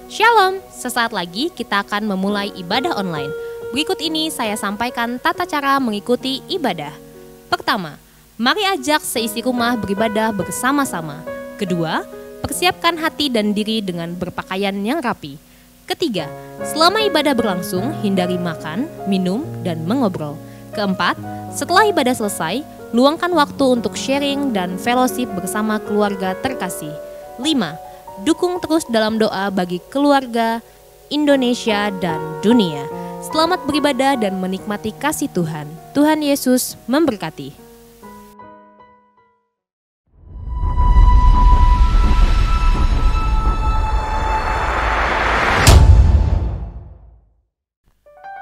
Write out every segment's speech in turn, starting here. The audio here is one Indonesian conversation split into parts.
Shalom, sesaat lagi kita akan memulai ibadah online. Berikut ini saya sampaikan tata cara mengikuti ibadah. Pertama, mari ajak seisi rumah beribadah bersama-sama. Kedua, persiapkan hati dan diri dengan berpakaian yang rapi. Ketiga, selama ibadah berlangsung, hindari makan, minum, dan mengobrol. Keempat, setelah ibadah selesai, luangkan waktu untuk sharing dan fellowship bersama keluarga terkasih. 5. Dukung terus dalam doa bagi keluarga, Indonesia, dan dunia. Selamat beribadah dan menikmati kasih Tuhan. Tuhan Yesus memberkati.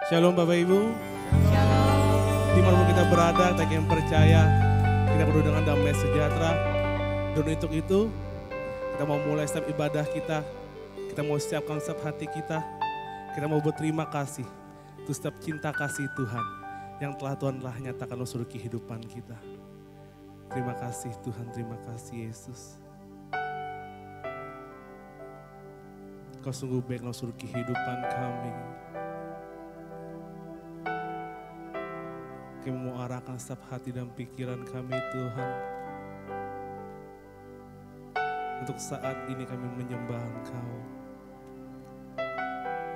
Shalom Bapak Ibu. Dimanapun kita berada, kita yang percaya, kita penuh dengan damai sejahtera. Dan untuk itu, kita mau mulai setiap ibadah kita mau siapkan setiap hati kita mau berterima kasih untuk setiap cinta kasih Tuhan yang telah Tuhan nyatakan dalam seluruh kehidupan kita. Terima kasih Tuhan, terima kasih Yesus. Kau sungguh baik dalam seluruh kehidupan kami. Kami mau arahkan setiap hati dan pikiran kami Tuhan. Untuk saat ini kami menyembah Engkau.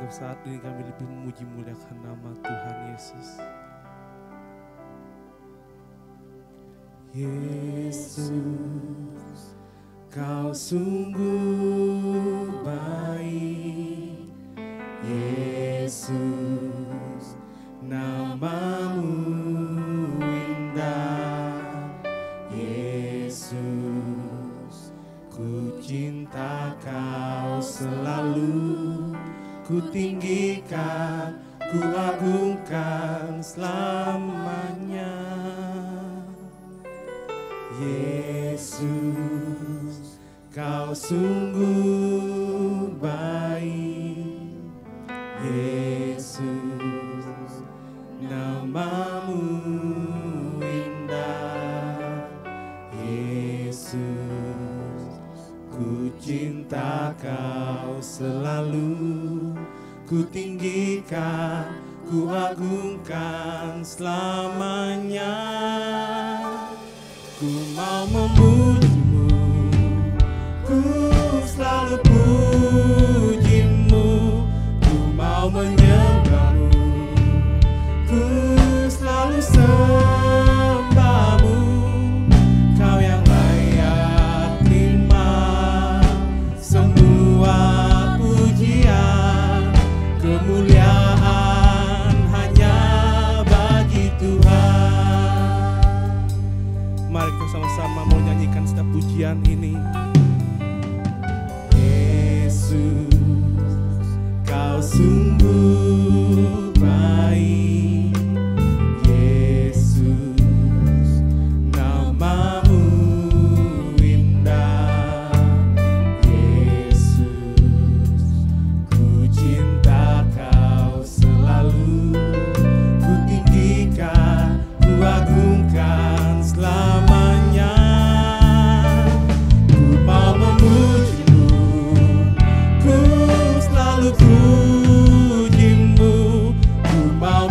Untuk saat ini kami lebih memuji muliakan nama Tuhan Yesus. Yesus, Kau sungguh baik. Yesus, nama-Mu indah. Yesus, ku cinta Kau selalu, ku tinggikan, ku agungkan selamanya. Yesus, Kau sungguh baik. Yesus, nama-Mu indah. Yesus, ku cinta Kau selalu, ku tinggikan, ku agungkan selamanya. Ku mau memuji-Mu, ku selalu puji-Mu. Ku mau menyembah-Mu, ku selalu sembah-Mu. Kau yang layak terima semua pujian, kemuliaan hanya bagi Tuhan. Mari kita sama-sama mau nyanyikan setiap pujian ini. Yesus, Kau sungguh baik. Yesus, nama-Mu indah. Yesus, ku cinta Kau selalu, ku tinggikan, ku agungkan selamanya. Ku mau memuji-Mu, ku selalu puji-Mu. Ku mau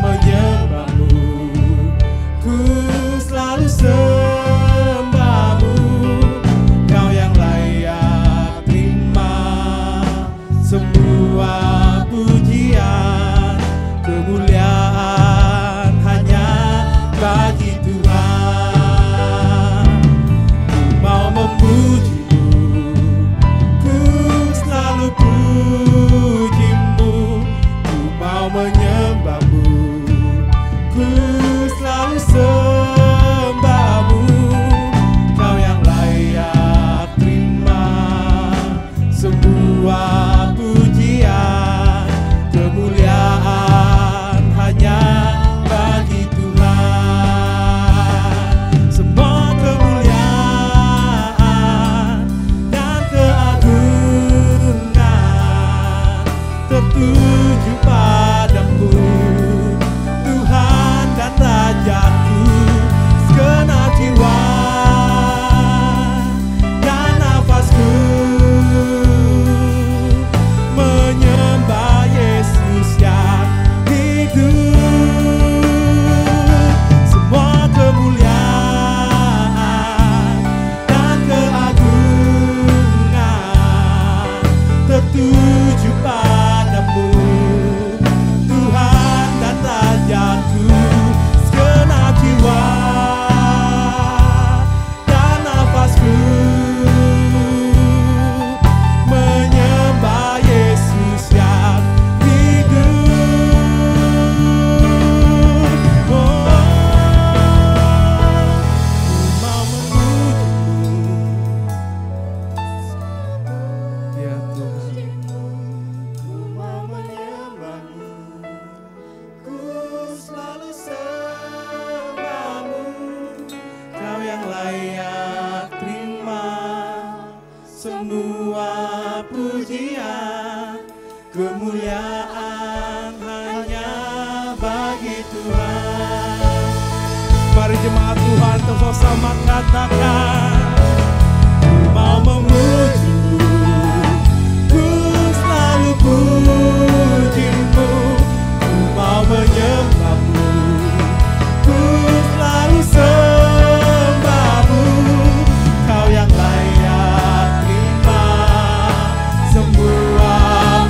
layak terima semua pujian, kemuliaan hanya bagi Tuhan. Mari jemaat Tuhan bersama katakan, mau memuji-Mu, ku selalu puji-Mu, ku mau menyembah-Mu, ku selalu sembah-Mu, Kau yang layak terima semua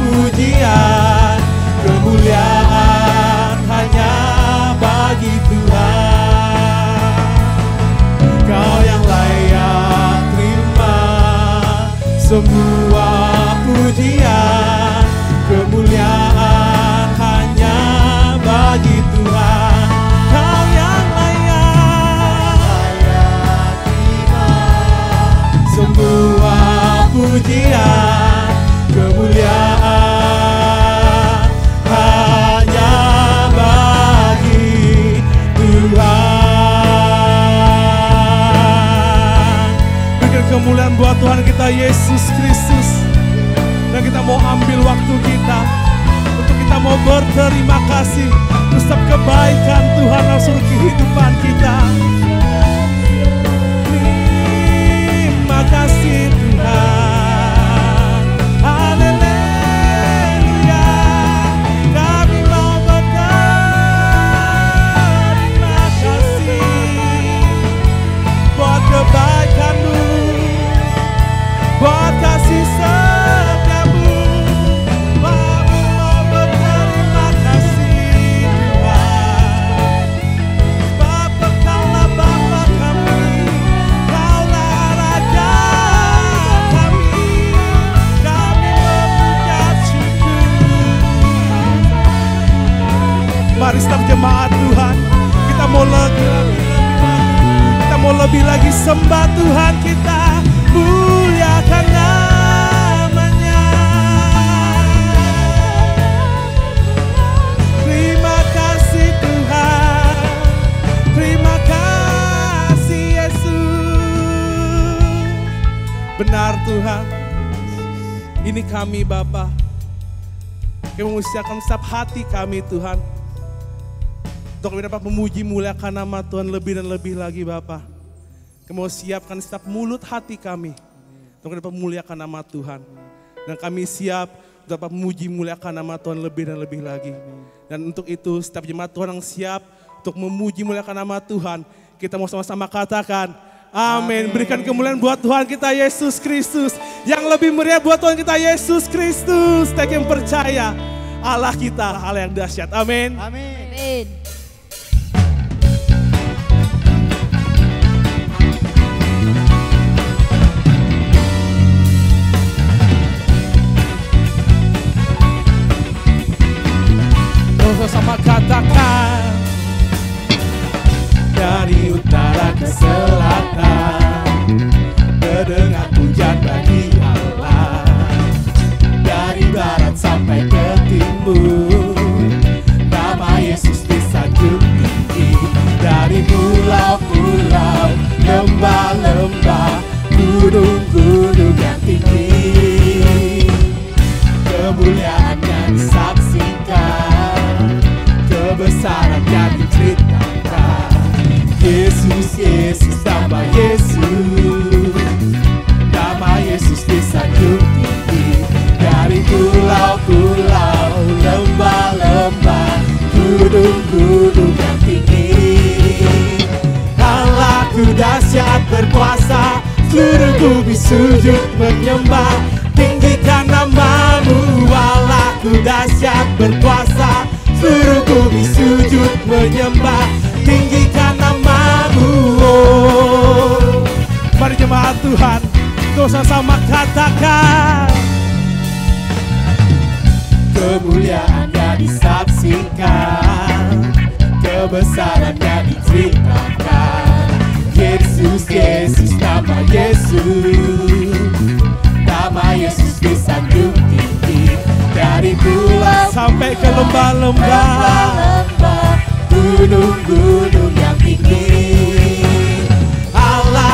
pujian, kemuliaan hanya bagi Tuhan. Kau yang layak terima semua pujian, kemuliaan hanya bagi Tuhan. Kau yang layak terima semua pujian, kemuliaan hanya bagi Tuhan. Berikan kemuliaan buat Tuhan kita Yesus Kristus. Dan kita mau ambil waktu kita untuk kita mau berterima kasih untuk setiap kebaikan Tuhan dalam seluruh kehidupan kita. Terima kasih Tuhan. Haleluya. Kami mau berterima kasih buat kebaikan-Mu, buat kasih setia-Mu. Kami mau berterima kasih Tuhan. Sebab Engkaulah Bapa kami, Engkaulah Raja kami. Kami mengucap syukur. Mari setiap jemaat Tuhan, kita mau lebih lagi sembah Tuhan kita, muliakan namanya. Terima kasih Tuhan, terima kasih Yesus. Benar Tuhan, ini kami Bapa, kami mengucapkan setiap hati kami Tuhan, untuk kami dapat memuji muliakan nama Tuhan lebih dan lebih lagi Bapa. Kami mau siapkan setiap mulut hati kami untuk dapat memuliakan nama Tuhan. Dan kami siap dapat memuji muliakan nama Tuhan lebih dan lebih lagi. Dan untuk itu setiap jemaat Tuhan yang siap untuk memuji muliakan nama Tuhan, kita mau sama-sama katakan amin. Berikan kemuliaan buat Tuhan kita Yesus Kristus. Yang lebih meriah buat Tuhan kita Yesus Kristus. Kita yang percaya Allah kita Allah yang dahsyat. Amin. Amin. Sama katakan, dari utara ke selatan terdengar pujian bagi Allah. Dari barat sampai ke timur nama Yesus disanjung tinggi. Dari pulau-pulau, lembah-lembah, gunung-gunung yang tinggi, kemuliaannya disaksikan, kebesarannya diceritakan. Yesus, Yesus, nama Yesus, nama Yesus disanjung tinggi. Dari pulau-pulau, lembah-lembah, gunung-gunung yang tinggi. Allahku dahsyat berkuasa, seluruh bumi sujud menyembah. Tinggikan namamu, Allahku dahsyat berkuasa, seluruh bumi sujud menyembah. Tinggikan namamu. Mari jemaat Tuhan, kita sama-sama katakan, kemuliaannya disaksikan, kebesarannya diceritakan. Yesus, Yesus, nama Yesus, nama Yesus disanjung tinggi. Dari pulau sampai ke lembah-lembah, gunung-gunung yang tinggi. Allah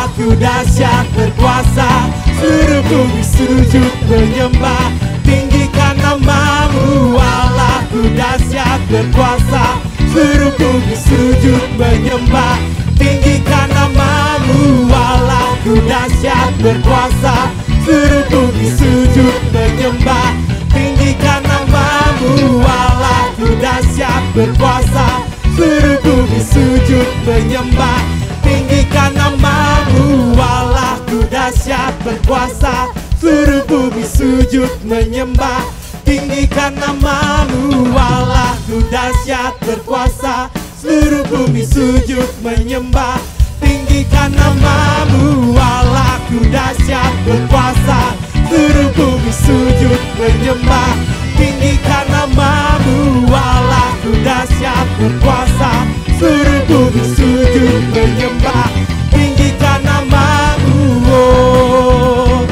dahsyat berkuasa, seluruh bumi sujud menyembah. Tinggikan namamu Allahku dahsyat berkuasa, seluruh bumi sujud menyembah. Tinggikan namamu Allahku dahsyat berkuasa, seluruh bumi sujud menyembah. Tinggikan namamu Allahku dahsyat berkuasa, seluruh bumi sujud menyembah. Tinggikan namamu Allahku dahsyat berkuasa, seluruh bumi sujud menyembah. Tinggikan namamu Allahku dahsyat berkuasa, seluruh bumi sujud menyembah. Tinggikan namamu Allahku dahsyat berkuasa, seluruh bumi sujud menyembah. Tinggikan namamu Allahku dahsyat berkuasa, seluruh bumi sujud menyembah. Tinggikan namamu, oh.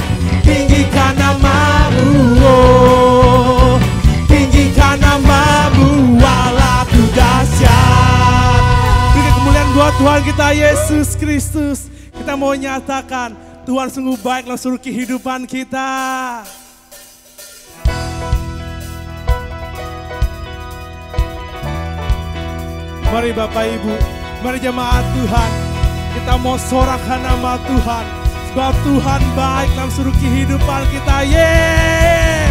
Tinggikan namamu, oh. Tinggikan namamu Allahku dahsyat. Berikan kemuliaan buat Tuhan kita Yesus Kristus. Kita mau nyatakan Tuhan sungguh baik dalam seluruh kehidupan kita. Mari Bapak Ibu, mari jemaat Tuhan, kita mau sorakan nama Tuhan, sebab Tuhan baik dalam seluruh kehidupan kita. Yeah!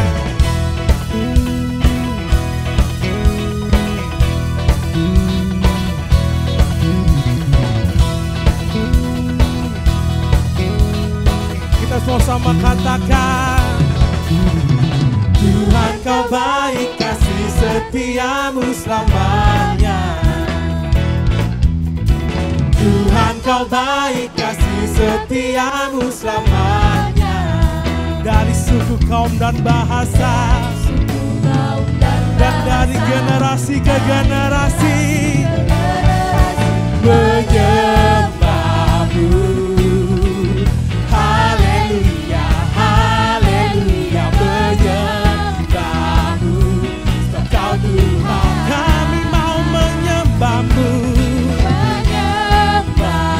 Kita sama-sama katakan, Tuhan kau baik, kasih setiamu selamanya. Tuhan kau baik, kasih setiamu selamanya. Dari suku, kaum dan bahasa, dan dari generasi ke generasi menyembahmu. Haleluya, haleluya, menyembahmu. Sebab kau Tuhan, kami mau menyembahmu.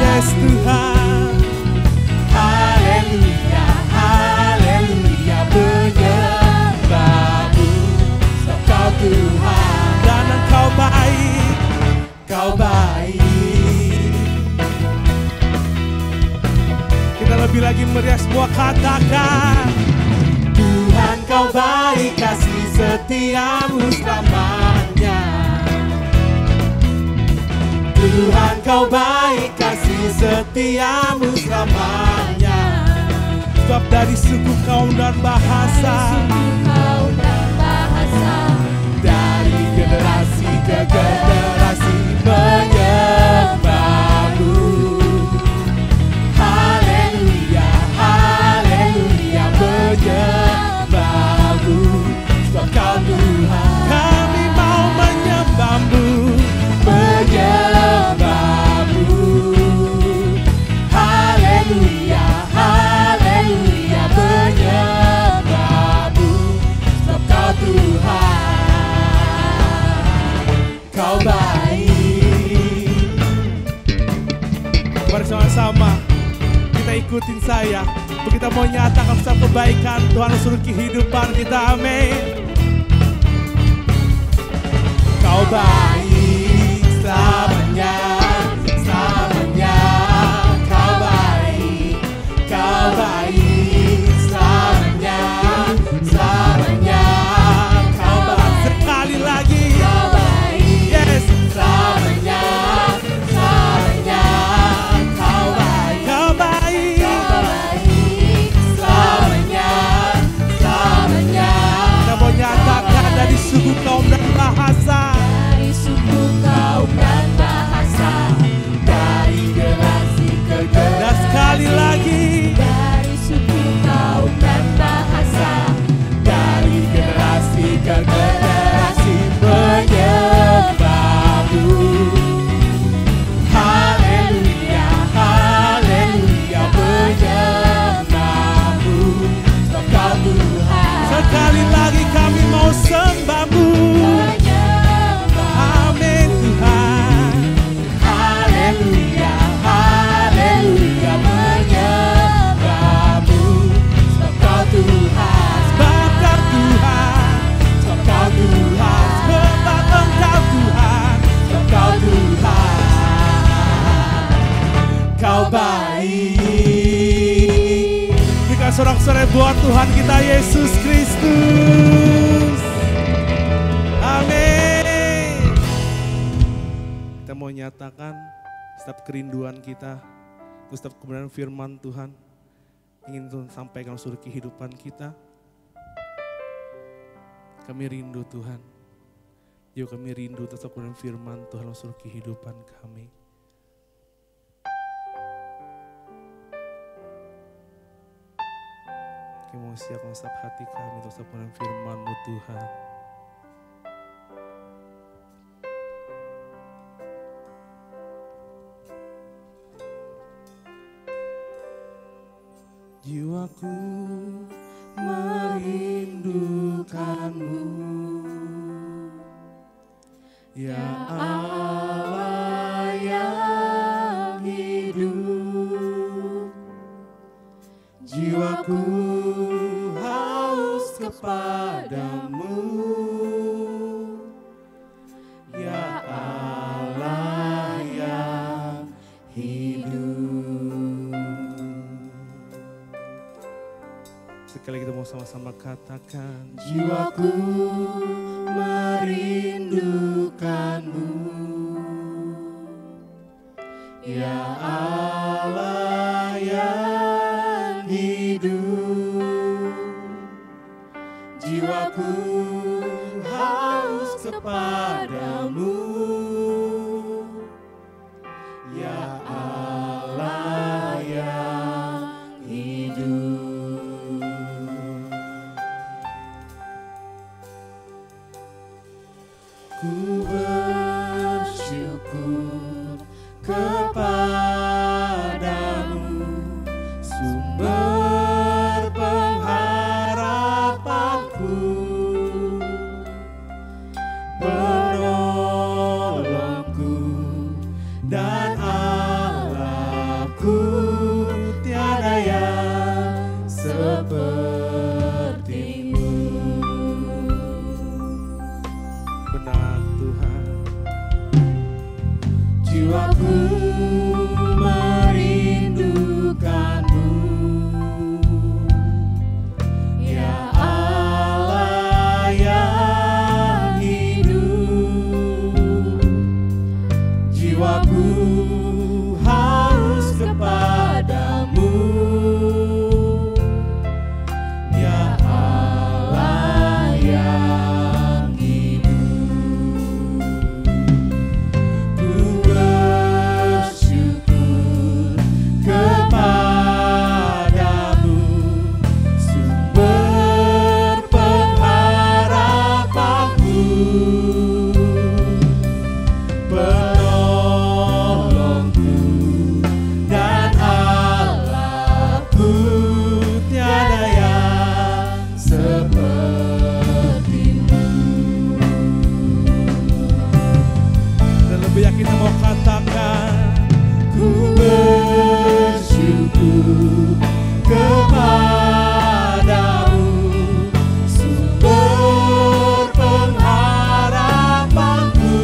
Yes Tuhan, haleluya, haleluya, menyembahmu. Sebab kau Tuhan, dan engkau baik, kau baik. Kita lebih lagi meriah semua, katakan, Tuhan kau baik, kasih setiamu selamanya. Tuhan kau baik, kasih setiamu selamanya. Sebab dari suku, kaum dan bahasa, dari generasi ke generasi menyembahmu. Haleluya, haleluya, menyembahmu. Sebab kau Tuhan, kami mau menyembahmu. Menyembahmu, haleluya, haleluya, menyembahmu. Sebab kau Tuhan, kau baik. Bersama-sama kita ikutin saya, kita mau nyatakan satu kebaikan Tuhan seluruh kehidupan kita, amin. Kau baik selamanya, selamanya. Kau baik, kau baik selamanya, selamanya. Kau baik, sekali lagi. Kau baik, yes, selamanya, selamanya. Kau baik, kau baik, kau baik selamanya, selamanya. Kita mau nyatakan dari suku, kaum dan bahasa. sorak-sorai buat Tuhan kita Yesus Kristus. Amin. Kita mau nyatakan setiap kerinduan kita, setiap kebenaran firman Tuhan ingin Tuhan sampaikan seluruh kehidupan kita. Kami rindu Tuhan. Yuk kami rindu setiap kebenaran firman Tuhan seluruh kehidupan kami. Kami mau siapkan setiap hati kami untuk setiap kebenaran firman-Mu Tuhan. Jiwaku merindukan-Mu, ya Allah yang hidup. Jiwaku haus kepada-Mu, ya Allah yang hidup. Sekali kita mau sama-sama katakan, jiwaku merindukan-Mu, ya Allah yang hidup. Jiwaku haus kepada-Mu, ya Allah yang hidup. Ku bersyukur kepada-Mu, sumber pengharapanku, penolongku dan Allahku, tiada yang seperti-Mu. Benar Tuhan, jiwaku merindukan-Mu, ya Allah yang hidup. Jiwaku haus kepada-Mu, ya Allah yang hidup. Ku bersyukur kepada-Mu, sumber pengharapanku, penolongku dan Allahku, tiada yang seperti-Mu. Dan lebih yang kita mau katakan, ku bersyukur kepada-Mu, sumber pengharapanku,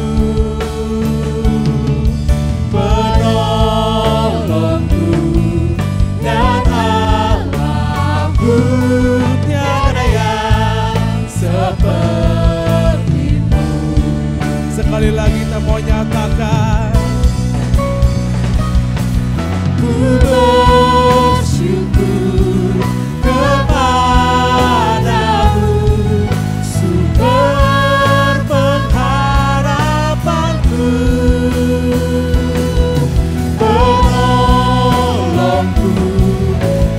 penolongku dan Allahku, tiada yang seperti-Mu. Sekali lagi kita mau nyatakan, ku bersyukur kepada-Mu, sumber pengharapanku, penolongku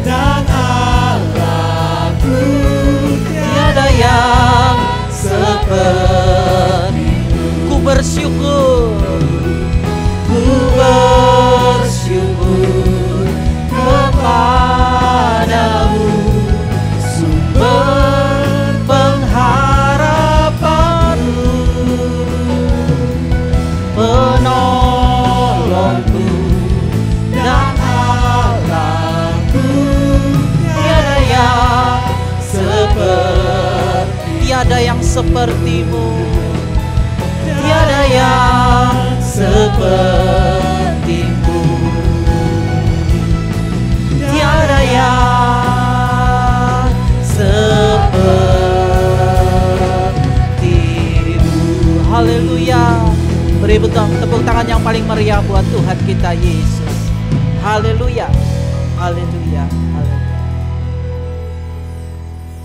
dan Allahku, tiada yang seperti-Mu. Ku bersyukur, Ku bersyukur kepada-Mu, sumber pengharapanku, penolongku dan Allahku, tiada yang seperti, tiada yang seperti-Mu. tiada yang seperti-Mu, tiada yang Beri tepuk tangan yang paling meriah buat Tuhan kita Yesus. Haleluya. Haleluya. Haleluya.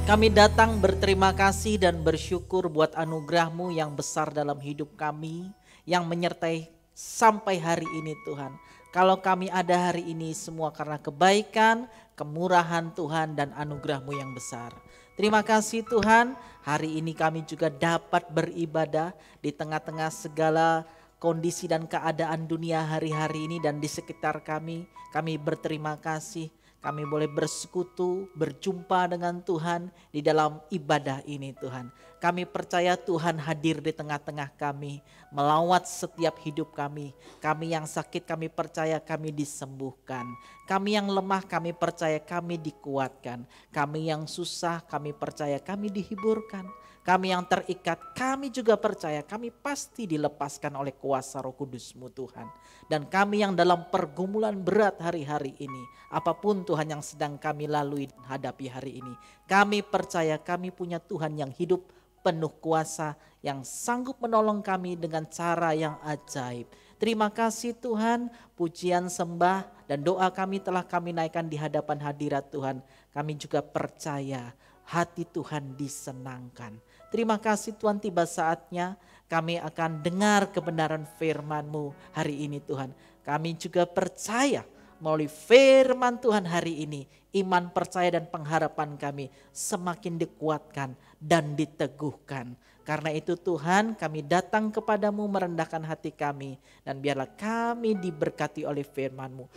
Kami datang berterima kasih dan bersyukur buat anugerah-Mu yang besar dalam hidup kami, yang menyertai sampai hari ini Tuhan. Kalau kami ada hari ini semua karena kebaikan, kemurahan Tuhan dan anugerah-Mu yang besar. Terima kasih Tuhan, hari ini kami juga dapat beribadah di tengah-tengah segala kondisi dan keadaan dunia hari-hari ini dan di sekitar kami. Kami berterima kasih. Kami boleh bersekutu, berjumpa dengan Tuhan di dalam ibadah ini Tuhan. Kami percaya Tuhan hadir di tengah-tengah kami, melawat setiap hidup kami. Kami yang sakit kami percaya kami disembuhkan. Kami yang lemah kami percaya kami dikuatkan. Kami yang susah kami percaya kami dihiburkan. Kami yang terikat, kami juga percaya kami pasti dilepaskan oleh kuasa Roh Kudus-Mu Tuhan. Dan kami yang dalam pergumulan berat hari-hari ini, apapun Tuhan yang sedang kami lalui hadapi hari ini, kami percaya kami punya Tuhan yang hidup penuh kuasa, yang sanggup menolong kami dengan cara yang ajaib. Terima kasih Tuhan, pujian sembah dan doa kami telah kami naikkan di hadapan hadirat Tuhan. Kami juga percaya hati Tuhan disenangkan. Terima kasih Tuhan, tiba saatnya kami akan dengar kebenaran firman-Mu hari ini Tuhan. Kami juga percaya melalui firman Tuhan hari ini, iman, percaya dan pengharapan kami semakin dikuatkan dan diteguhkan. Karena itu Tuhan, kami datang kepadamu merendahkan hati kami. Dan biarlah kami diberkati oleh firman-Mu.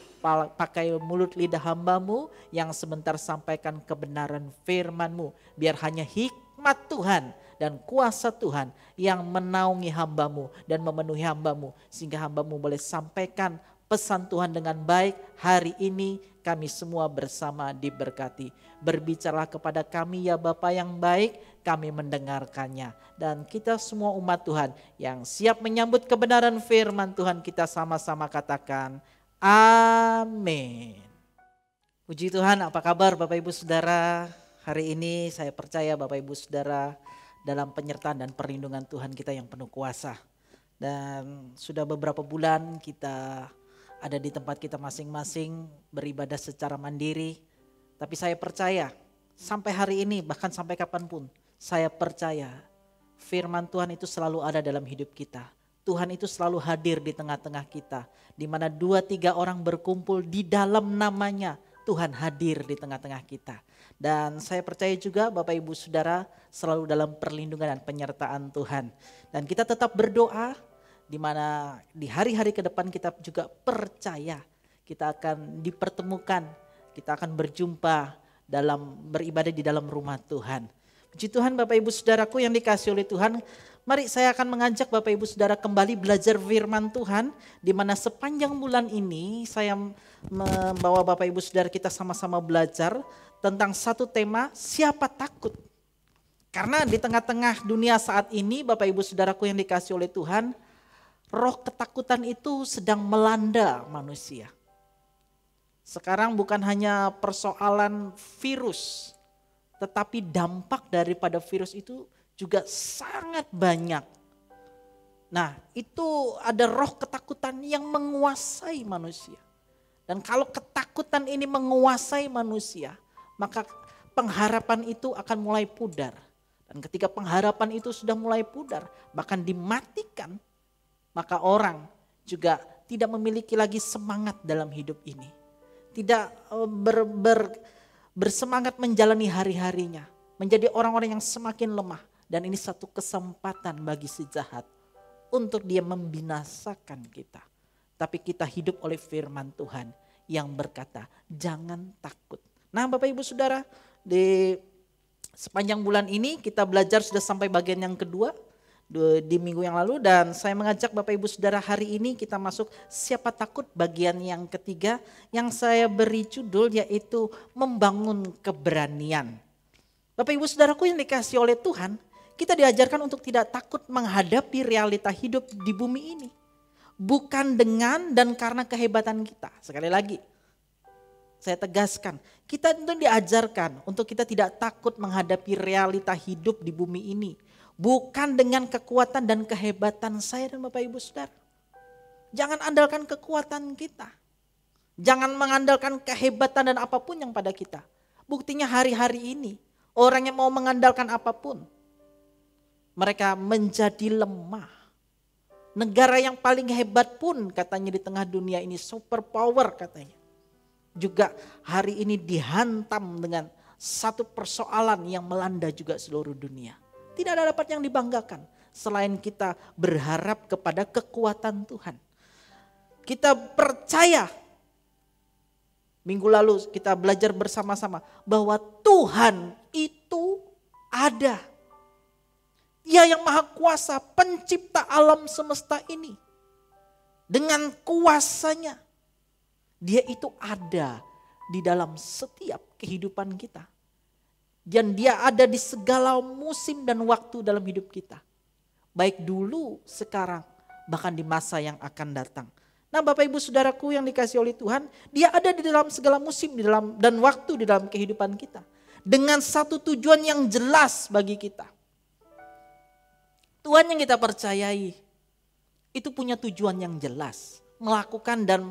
Pakai mulut lidah hamba-Mu yang sebentar sampaikan kebenaran firman-Mu. Biar hanya hikmat Tuhan dan kuasa Tuhan yang menaungi hamba-Mu dan memenuhi hamba-Mu. Sehingga hamba-Mu boleh sampaikan pesan Tuhan dengan baik. Hari ini kami semua bersama diberkati. Berbicaralah kepada kami ya Bapa yang baik, kami mendengarkannya. Dan kita semua umat Tuhan yang siap menyambut kebenaran firman Tuhan, kita sama-sama katakan amin. Puji Tuhan, apa kabar Bapak Ibu Saudara? Hari ini saya percaya Bapak Ibu Saudara dalam penyertaan dan perlindungan Tuhan kita yang penuh kuasa. Dan sudah beberapa bulan kita ada di tempat kita masing-masing beribadah secara mandiri. Tapi saya percaya sampai hari ini bahkan sampai kapanpun saya percaya firman Tuhan itu selalu ada dalam hidup kita. Tuhan itu selalu hadir di tengah-tengah kita. Di mana 2-3 orang berkumpul di dalam namanya, Tuhan hadir di tengah-tengah kita. Dan saya percaya juga Bapak Ibu Saudara selalu dalam perlindungan dan penyertaan Tuhan. Dan kita tetap berdoa, di mana di hari-hari ke depan kita juga percaya kita akan dipertemukan, kita akan berjumpa dalam beribadah di dalam rumah Tuhan. Puji Tuhan Bapak Ibu Saudaraku yang dikasihi oleh Tuhan, mari saya akan mengajak Bapak Ibu Saudara kembali belajar firman Tuhan, di mana sepanjang bulan ini saya membawa Bapak Ibu Saudara kita sama-sama belajar tentang satu tema, siapa takut. Karena di tengah-tengah dunia saat ini Bapak Ibu Saudaraku yang dikasihi oleh Tuhan, roh ketakutan itu sedang melanda manusia. Sekarang bukan hanya persoalan virus, tetapi dampak daripada virus itu juga sangat banyak. Nah, itu ada roh ketakutan yang menguasai manusia. Dan kalau ketakutan ini menguasai manusia, maka pengharapan itu akan mulai pudar. Dan ketika pengharapan itu sudah mulai pudar, bahkan dimatikan, maka orang juga tidak memiliki lagi semangat dalam hidup ini. Tidak bersemangat menjalani hari-harinya. Menjadi orang-orang yang semakin lemah. Dan ini satu kesempatan bagi si jahat untuk dia membinasakan kita. Tapi kita hidup oleh firman Tuhan yang berkata, jangan takut. Nah Bapak Ibu Saudara, di sepanjang bulan ini kita belajar sudah sampai bagian yang kedua di minggu yang lalu, dan saya mengajak Bapak Ibu Saudara hari ini kita masuk siapa takut bagian yang ketiga yang saya beri judul yaitu membangun keberanian. Bapak Ibu Saudaraku yang dikasihi oleh Tuhan, kita diajarkan untuk tidak takut menghadapi realita hidup di bumi ini. Bukan dengan dan karena kehebatan kita. Sekali lagi saya tegaskan, kita itu diajarkan untuk kita tidak takut menghadapi realita hidup di bumi ini. Bukan dengan kekuatan dan kehebatan saya dan Bapak Ibu Saudara. Jangan andalkan kekuatan kita. Jangan mengandalkan kehebatan dan apapun yang pada kita. Buktinya hari-hari ini orang yang mau mengandalkan apapun, mereka menjadi lemah. Negara yang paling hebat pun katanya di tengah dunia ini, super power katanya, juga hari ini dihantam dengan satu persoalan yang melanda juga seluruh dunia. Tidak ada dapat yang dibanggakan selain kita berharap kepada kekuatan Tuhan. Kita percaya, minggu lalu kita belajar bersama-sama bahwa Tuhan itu ada. Dia yang maha kuasa, pencipta alam semesta ini. Dengan kuasanya, dia itu ada di dalam setiap kehidupan kita. Dan dia ada di segala musim dan waktu dalam hidup kita. Baik dulu, sekarang, bahkan di masa yang akan datang. Nah Bapak Ibu Saudaraku yang dikasihi oleh Tuhan, dia ada di dalam segala musim di dalam dan waktu di dalam kehidupan kita. Dengan satu tujuan yang jelas bagi kita. Tuhan yang kita percayai itu punya tujuan yang jelas. Melakukan dan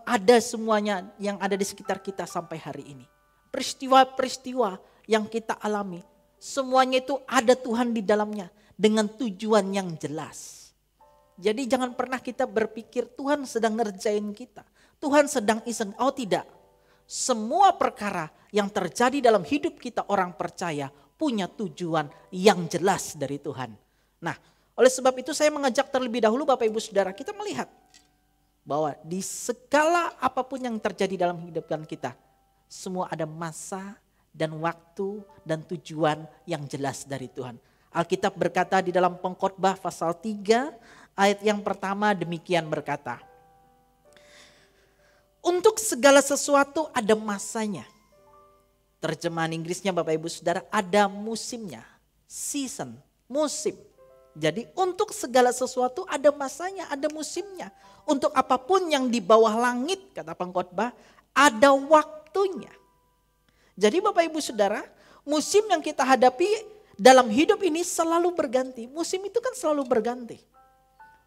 ada semuanya yang ada di sekitar kita sampai hari ini. Peristiwa-peristiwa yang kita alami, semuanya itu ada Tuhan di dalamnya dengan tujuan yang jelas. Jadi jangan pernah kita berpikir Tuhan sedang ngerjain kita. Tuhan sedang iseng. Oh tidak. Semua perkara yang terjadi dalam hidup kita orang percaya punya tujuan yang jelas dari Tuhan. Nah, oleh sebab itu saya mengajak terlebih dahulu Bapak Ibu Saudara kita melihat bahwa di segala apapun yang terjadi dalam hidup kita, semua ada masa dan waktu dan tujuan yang jelas dari Tuhan. Alkitab berkata di dalam Pengkhotbah pasal 3 ayat yang pertama demikian berkata. Untuk segala sesuatu ada masanya. Terjemahan Inggrisnya Bapak Ibu Saudara ada musimnya. Season, musim. Jadi untuk segala sesuatu ada masanya, ada musimnya. Untuk apapun yang di bawah langit kata Pengkhotbah ada waktunya. Jadi Bapak Ibu Saudara, musim yang kita hadapi dalam hidup ini selalu berganti. Musim itu kan selalu berganti.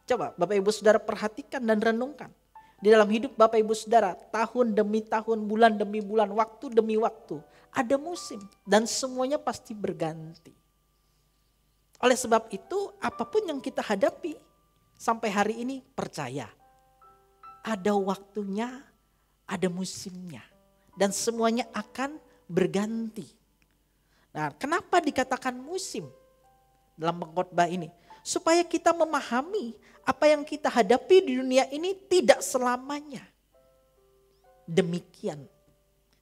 Coba Bapak Ibu Saudara perhatikan dan renungkan. Di dalam hidup Bapak Ibu Saudara, tahun demi tahun, bulan demi bulan, waktu demi waktu. Ada musim dan semuanya pasti berganti. Oleh sebab itu apapun yang kita hadapi sampai hari ini percaya. Ada waktunya, ada musimnya. Dan semuanya akan berganti. Nah, kenapa dikatakan musim dalam Pengkhotbah ini? Supaya kita memahami apa yang kita hadapi di dunia ini tidak selamanya. Demikian.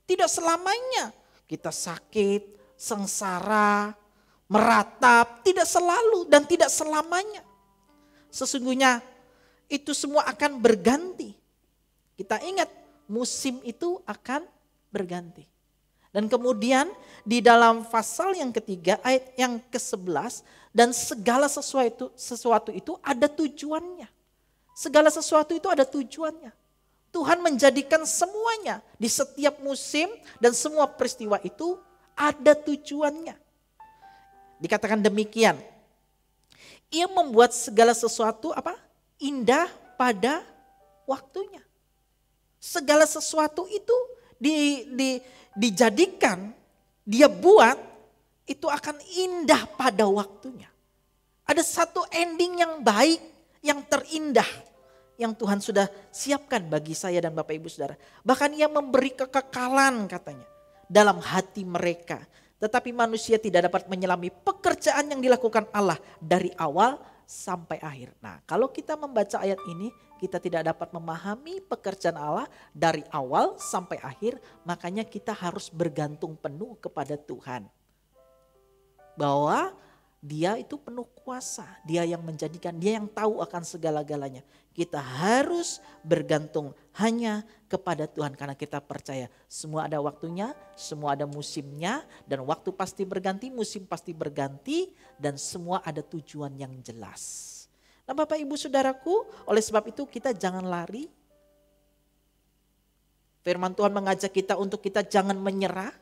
Tidak selamanya kita sakit, sengsara, meratap. Tidak selalu dan tidak selamanya. Sesungguhnya itu semua akan berganti. Kita ingat musim itu akan berganti. Dan kemudian di dalam pasal yang ketiga ayat yang ke-11 dan segala sesuatu itu ada tujuannya. Segala sesuatu itu ada tujuannya. Tuhan menjadikan semuanya di setiap musim dan semua peristiwa itu ada tujuannya. Dikatakan demikian. Ia membuat segala sesuatu indah pada waktunya. Segala sesuatu itu dijadikan, dia buat itu akan indah pada waktunya. Ada satu ending yang baik, yang terindah yang Tuhan sudah siapkan bagi saya dan Bapak Ibu Saudara. Bahkan ia memberi kekekalan katanya dalam hati mereka. Tetapi manusia tidak dapat menyelami pekerjaan yang dilakukan Allah dari awal sampai akhir. Nah, kalau kita membaca ayat ini, kita tidak dapat memahami pekerjaan Allah dari awal sampai akhir, makanya kita harus bergantung penuh kepada Tuhan. Bahwa Dia itu penuh kuasa, Dia yang menjadikan, Dia yang tahu akan segala-galanya. Kita harus bergantung hanya kepada Tuhan karena kita percaya semua ada waktunya, semua ada musimnya, dan waktu pasti berganti, musim pasti berganti, dan semua ada tujuan yang jelas. Nah Bapak Ibu Saudaraku, oleh sebab itu kita jangan lari. Firman Tuhan mengajak kita untuk kita jangan menyerah,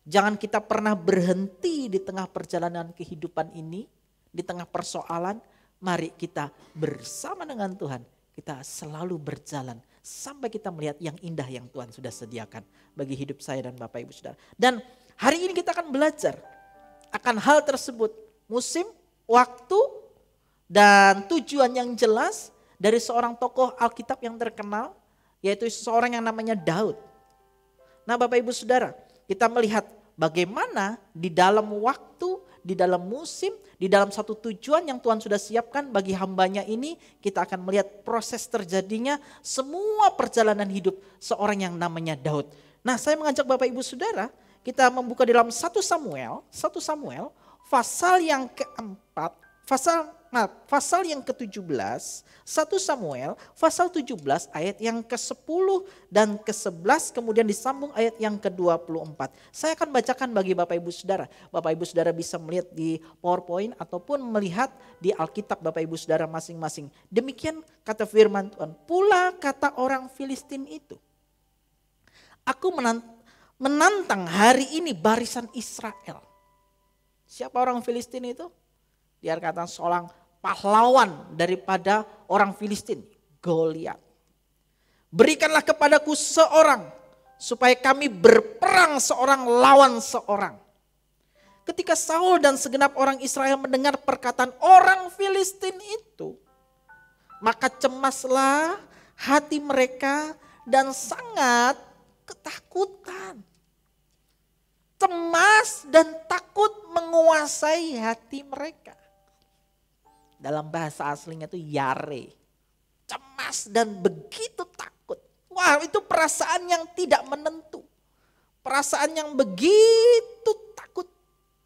Jangan kita pernah berhenti di tengah perjalanan kehidupan ini, di tengah persoalan. Mari kita bersama dengan Tuhan, kita selalu berjalan sampai kita melihat yang indah yang Tuhan sudah sediakan bagi hidup saya dan Bapak Ibu Saudara. Dan hari ini kita akan belajar akan hal tersebut, musim, waktu, dan tujuan yang jelas dari seorang tokoh Alkitab yang terkenal, yaitu seseorang yang namanya Daud. Nah Bapak Ibu Saudara, kita melihat bagaimana di dalam waktu, di dalam musim, di dalam satu tujuan yang Tuhan sudah siapkan bagi hambanya ini, kita akan melihat proses terjadinya semua perjalanan hidup seorang yang namanya Daud. Nah saya mengajak Bapak Ibu Saudara, kita membuka dalam 1 Samuel pasal yang keempat, pasal yang ke-17, 1 Samuel pasal 17 ayat yang ke-10 dan ke-11 kemudian disambung ayat yang ke-24. Saya akan bacakan bagi Bapak Ibu Saudara. Bapak Ibu Saudara bisa melihat di PowerPoint ataupun melihat di Alkitab Bapak Ibu Saudara masing-masing. Demikian kata firman Tuhan. Pula kata orang Filistin itu, aku menantang hari ini barisan Israel. Siapa orang Filistin itu? Dia kata seorang pahlawan daripada orang Filistin, Goliat. Berikanlah kepadaku seorang supaya kami berperang seorang lawan seorang. Ketika Saul dan segenap orang Israel mendengar perkataan orang Filistin itu, maka cemaslah hati mereka dan sangat ketakutan. Cemas dan takut menguasai hati mereka. Dalam bahasa aslinya itu yare. Cemas dan begitu takut. Wah, itu perasaan yang tidak menentu. Perasaan yang begitu takut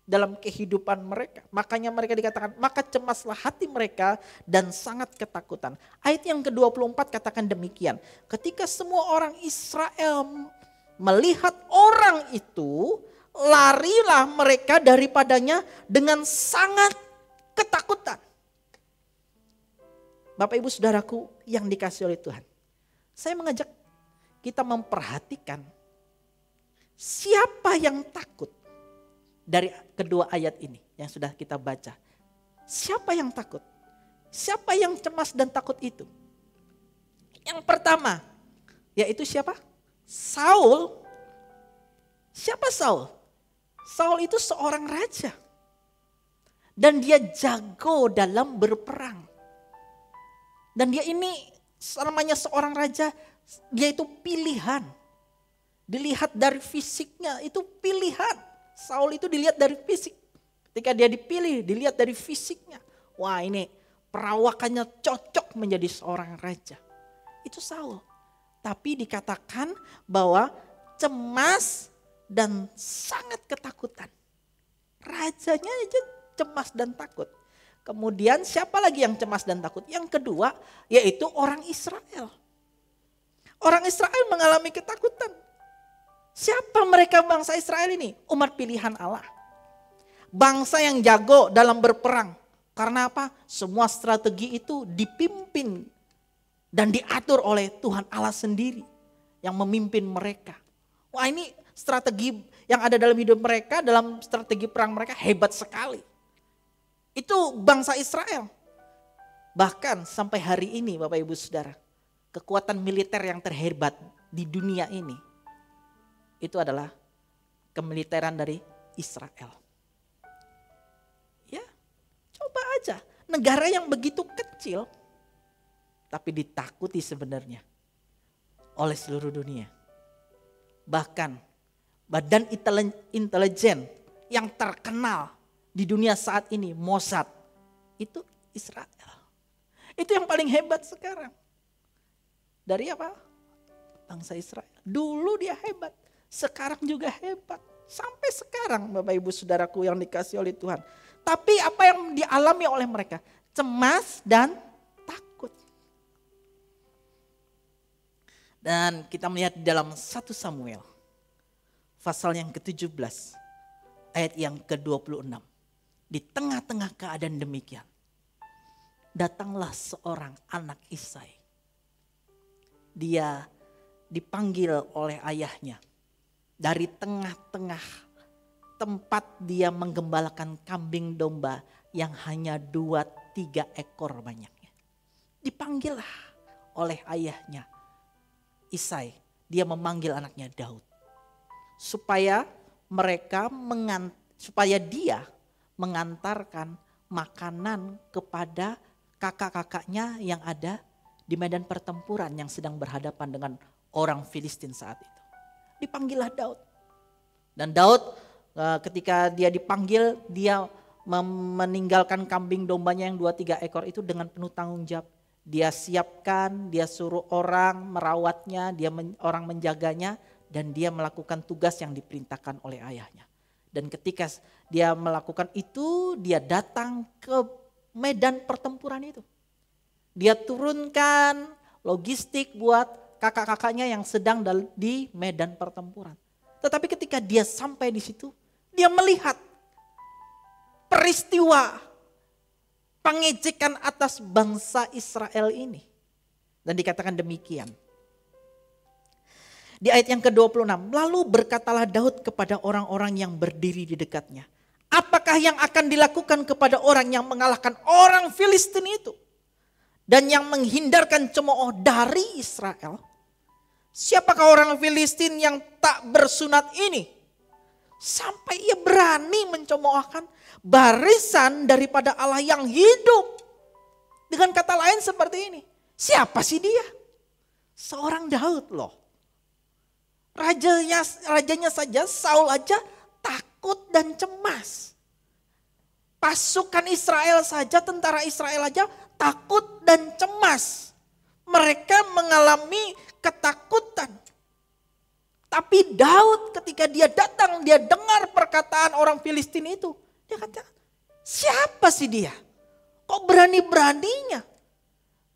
dalam kehidupan mereka. Makanya mereka dikatakan, maka cemaslah hati mereka dan sangat ketakutan. Ayat yang ke-24 katakan demikian. Ketika semua orang Israel melihat orang itu, larilah mereka daripadanya dengan sangat ketakutan. Bapak Ibu Saudaraku yang dikasihi oleh Tuhan. Saya mengajak kita memperhatikan siapa yang takut dari kedua ayat ini yang sudah kita baca. Siapa yang takut? Siapa yang cemas dan takut itu? Yang pertama, yaitu siapa? Saul. Siapa Saul? Saul itu seorang raja. Dan dia jago dalam berperang. Dan dia ini namanya seorang raja, dia itu pilihan. Dilihat dari fisiknya, itu pilihan. Saul itu dilihat dari fisik. Ketika dia dipilih, dilihat dari fisiknya. Wah ini perawakannya cocok menjadi seorang raja. Itu Saul. Tapi dikatakan bahwa cemas dan sangat ketakutan. Rajanya aja cemas dan takut. Kemudian siapa lagi yang cemas dan takut? Yang kedua yaitu orang Israel. Orang Israel mengalami ketakutan. Siapa mereka bangsa Israel ini? Umat pilihan Allah. Bangsa yang jago dalam berperang. Karena apa? Semua strategi itu dipimpin dan diatur oleh Tuhan Allah sendiri yang memimpin mereka. Wah ini strategi yang ada dalam hidup mereka, dalam strategi perang mereka hebat sekali. Itu bangsa Israel. Bahkan sampai hari ini Bapak Ibu Saudara, kekuatan militer yang terhebat di dunia ini, itu adalah kemiliteran dari Israel. Ya, coba aja. Negara yang begitu kecil, tapi ditakuti sebenarnya oleh seluruh dunia. Bahkan badan intelijen yang terkenal di dunia saat ini, Mossad, itu Israel. Itu yang paling hebat sekarang. Dari apa? Bangsa Israel. Dulu dia hebat, sekarang juga hebat. Sampai sekarang Bapak Ibu Saudaraku yang dikasihi oleh Tuhan. Tapi apa yang dialami oleh mereka? Cemas dan takut. Dan kita melihat di dalam 1 Samuel pasal yang ke-17 ayat yang ke-26. Di tengah-tengah keadaan demikian, datanglah seorang anak Isai. Dia dipanggil oleh ayahnya dari tengah-tengah tempat dia menggembalakan kambing domba yang hanya 2-3 ekor banyaknya. Dipanggillah oleh ayahnya Isai, dia memanggil anaknya Daud. Supaya dia mengantarkan makanan kepada kakak-kakaknya yang ada di medan pertempuran yang sedang berhadapan dengan orang Filistin saat itu. Dipanggillah Daud. Dan Daud ketika dia dipanggil, dia meninggalkan kambing dombanya yang 2-3 ekor itu dengan penuh tanggung jawab. Dia siapkan, dia suruh orang merawatnya, orang menjaganya, dan dia melakukan tugas yang diperintahkan oleh ayahnya. Dan ketika dia melakukan itu, dia datang ke medan pertempuran itu. Dia turunkan logistik buat kakak-kakaknya yang sedang di medan pertempuran. Tetapi ketika dia sampai di situ, dia melihat peristiwa pengejekan atas bangsa Israel ini. Dan dikatakan demikian. Di ayat yang ke-26, lalu berkatalah Daud kepada orang-orang yang berdiri di dekatnya. Apakah yang akan dilakukan kepada orang yang mengalahkan orang Filistin itu? Dan yang menghindarkan cemooh dari Israel? Siapakah orang Filistin yang tak bersunat ini? Sampai ia berani mencemoohkan barisan daripada Allah yang hidup. Dengan kata lain seperti ini. Siapa sih dia? Seorang Daud loh. Rajanya saja, Saul aja takut dan cemas. Pasukan Israel saja, tentara Israel aja takut dan cemas. Mereka mengalami ketakutan. Tapi Daud ketika dia datang, dia dengar perkataan orang Filistin itu. Dia kata, siapa sih dia? Kok berani-beraninya?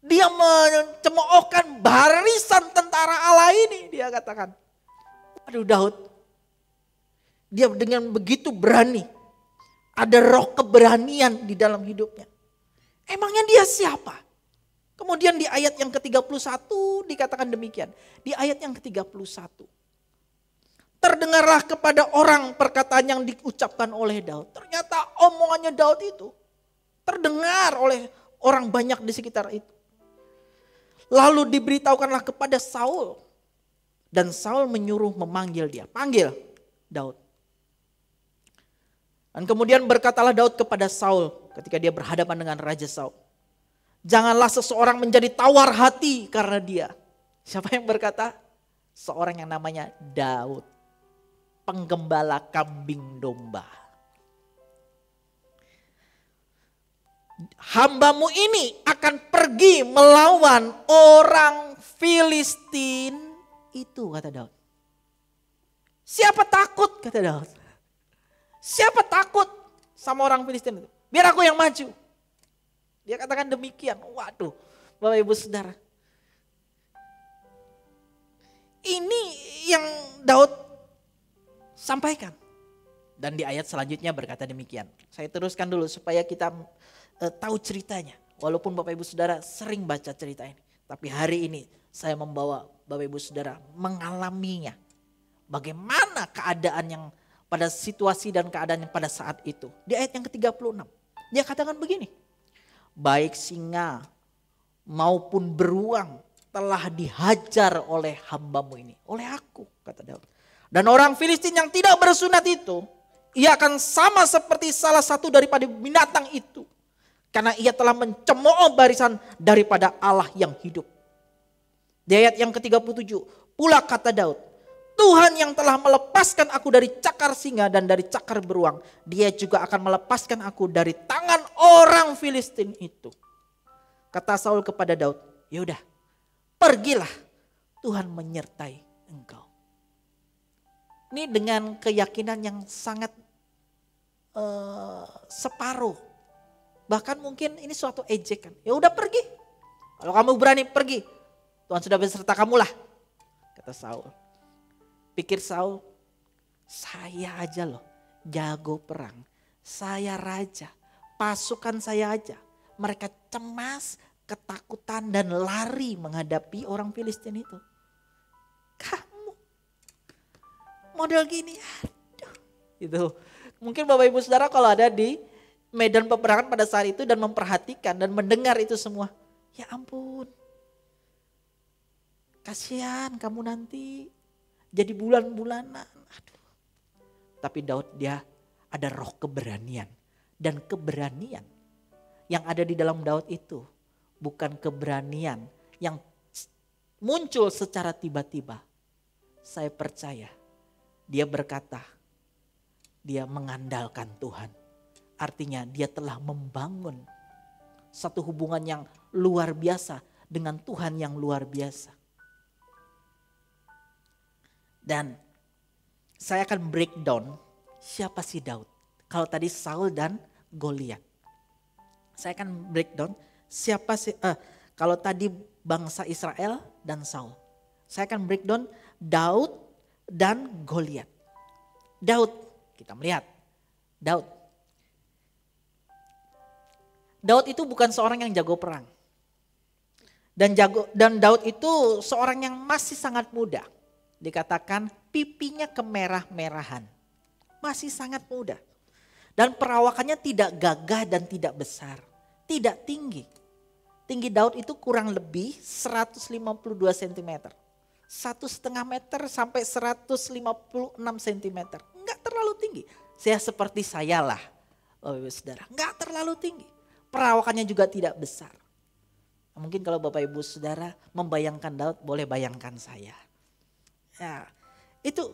Dia mencemoohkan barisan tentara Allah ini, dia katakan. Aduh Daud, dia dengan begitu berani. Ada roh keberanian di dalam hidupnya. Emangnya dia siapa? Kemudian di ayat yang ke-31 dikatakan demikian. Di ayat yang ke-31. Terdengarlah kepada orang perkataan yang diucapkan oleh Daud. Ternyata omongannya Daud itu terdengar oleh orang banyak di sekitar itu. Lalu diberitahukanlah kepada Saul. Dan Saul menyuruh memanggil dia. Panggil Daud. Dan kemudian berkatalah Daud kepada Saul ketika dia berhadapan dengan Raja Saul. Janganlah seseorang menjadi tawar hati karena dia. Siapa yang berkata? Seorang yang namanya Daud. Penggembala kambing domba. Hambamu ini akan pergi melawan orang Filistin itu, kata Daud. Siapa takut, kata Daud. Siapa takut sama orang Filistin itu? Biar aku yang maju. Dia katakan demikian. Waduh, Bapak Ibu Saudara. Ini yang Daud sampaikan. Dan di ayat selanjutnya berkata demikian. Saya teruskan dulu supaya kita tahu ceritanya. Walaupun Bapak Ibu Saudara sering baca cerita ini. Tapi hari ini saya membawa Bapak Ibu Saudara mengalaminya. Bagaimana keadaan yang pada situasi dan keadaan yang pada saat itu. Di ayat yang ke-36. Dia katakan begini. Baik singa maupun beruang telah dihajar oleh hambamu ini. Oleh aku, kata Daud. Dan orang Filistin yang tidak bersunat itu, ia akan sama seperti salah satu daripada binatang itu. Karena ia telah mencemooh barisan daripada Allah yang hidup. Di ayat yang ke-37, pula kata Daud, Tuhan yang telah melepaskan aku dari cakar singa dan dari cakar beruang, dia juga akan melepaskan aku dari tangan orang Filistin itu. Kata Saul kepada Daud, yaudah pergilah, Tuhan menyertai engkau. Ini dengan keyakinan yang sangat separuh. Bahkan mungkin ini suatu ejekan. Ya udah pergi. Kalau kamu berani pergi, Tuhan sudah beserta kamu lah, kata Saul. Pikir Saul, saya aja loh jago perang. Saya raja, pasukan saya aja. Mereka cemas, ketakutan dan lari menghadapi orang Filistin itu. Kamu model gini, aduh. Itu mungkin Bapak Ibu Saudara kalau ada di medan peperangan pada saat itu dan memperhatikan dan mendengar itu semua. Ya ampun, kasihan kamu nanti jadi bulan-bulanan. Aduh. Tapi Daud dia ada roh keberanian. Dan keberanian yang ada di dalam Daud itu bukan keberanian yang muncul secara tiba-tiba. Saya percaya dia berkata, dia mengandalkan Tuhan. Artinya dia telah membangun satu hubungan yang luar biasa dengan Tuhan yang luar biasa. Dan saya akan breakdown siapa sih Daud. Kalau tadi Saul dan Goliat. Saya akan breakdown siapa sih, kalau tadi bangsa Israel dan Saul. Saya akan breakdown Daud dan Goliat. Daud, kita melihat Daud. Daud itu bukan seorang yang jago perang. Dan Daud itu seorang yang masih sangat muda. Dikatakan pipinya kemerah-merahan. Masih sangat muda. Dan perawakannya tidak gagah dan tidak besar. Tidak tinggi. Tinggi Daud itu kurang lebih 152 cm. 1,5 meter sampai 156 cm. Enggak terlalu tinggi. Seperti saya lah, Bapak Ibu Saudara. Enggak terlalu tinggi. Perawakannya juga tidak besar. Mungkin kalau Bapak Ibu Saudara membayangkan Daud, boleh bayangkan saya. Ya, itu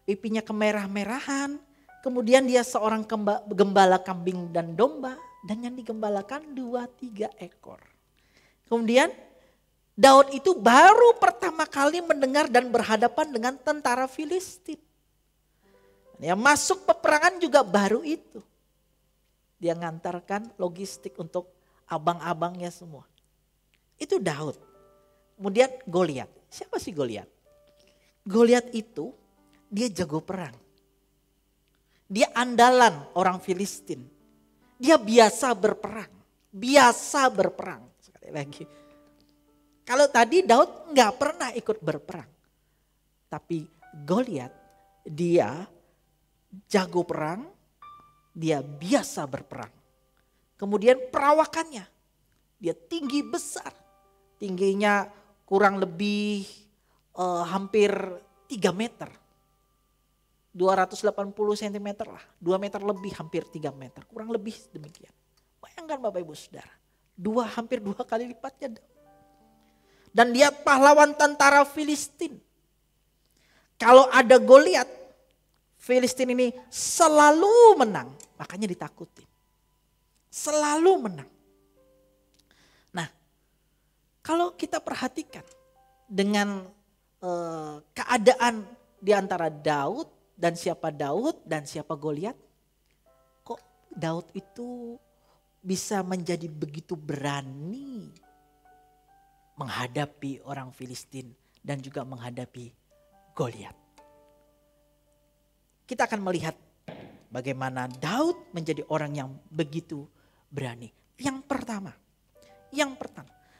pipinya kemerah-merahan. Kemudian dia seorang gembala kambing dan domba. Dan yang digembalakan 2-3 ekor. Kemudian Daud itu baru pertama kali mendengar dan berhadapan dengan tentara Filistin. Yang masuk peperangan juga baru itu. Dia ngantarkan logistik untuk abang-abangnya semua. Itu Daud. Kemudian Goliat. Siapa sih Goliat? Goliat itu dia jago perang. Dia andalan orang Filistin. Dia biasa berperang. Biasa berperang. Sekali lagi. Kalau tadi Daud nggak pernah ikut berperang. Tapi Goliat dia jago perang. Dia biasa berperang. Kemudian perawakannya. Dia tinggi besar. Tingginya kurang lebih hampir 3 meter. 280 cm lah. 2 meter lebih hampir 3 meter. Kurang lebih demikian. Bayangkan Bapak Ibu Saudara. Hampir 2 kali lipatnya. Dan dia pahlawan tentara Filistin. Kalau ada Goliat, Filistin ini selalu menang. Makanya ditakutin. Selalu menang. Nah, kalau kita perhatikan dengan keadaan di antara Daud dan siapa Goliat, kok Daud itu bisa menjadi begitu berani menghadapi orang Filistin dan juga menghadapi Goliat. Kita akan melihat bagaimana Daud menjadi orang yang begitu berani. Yang pertama,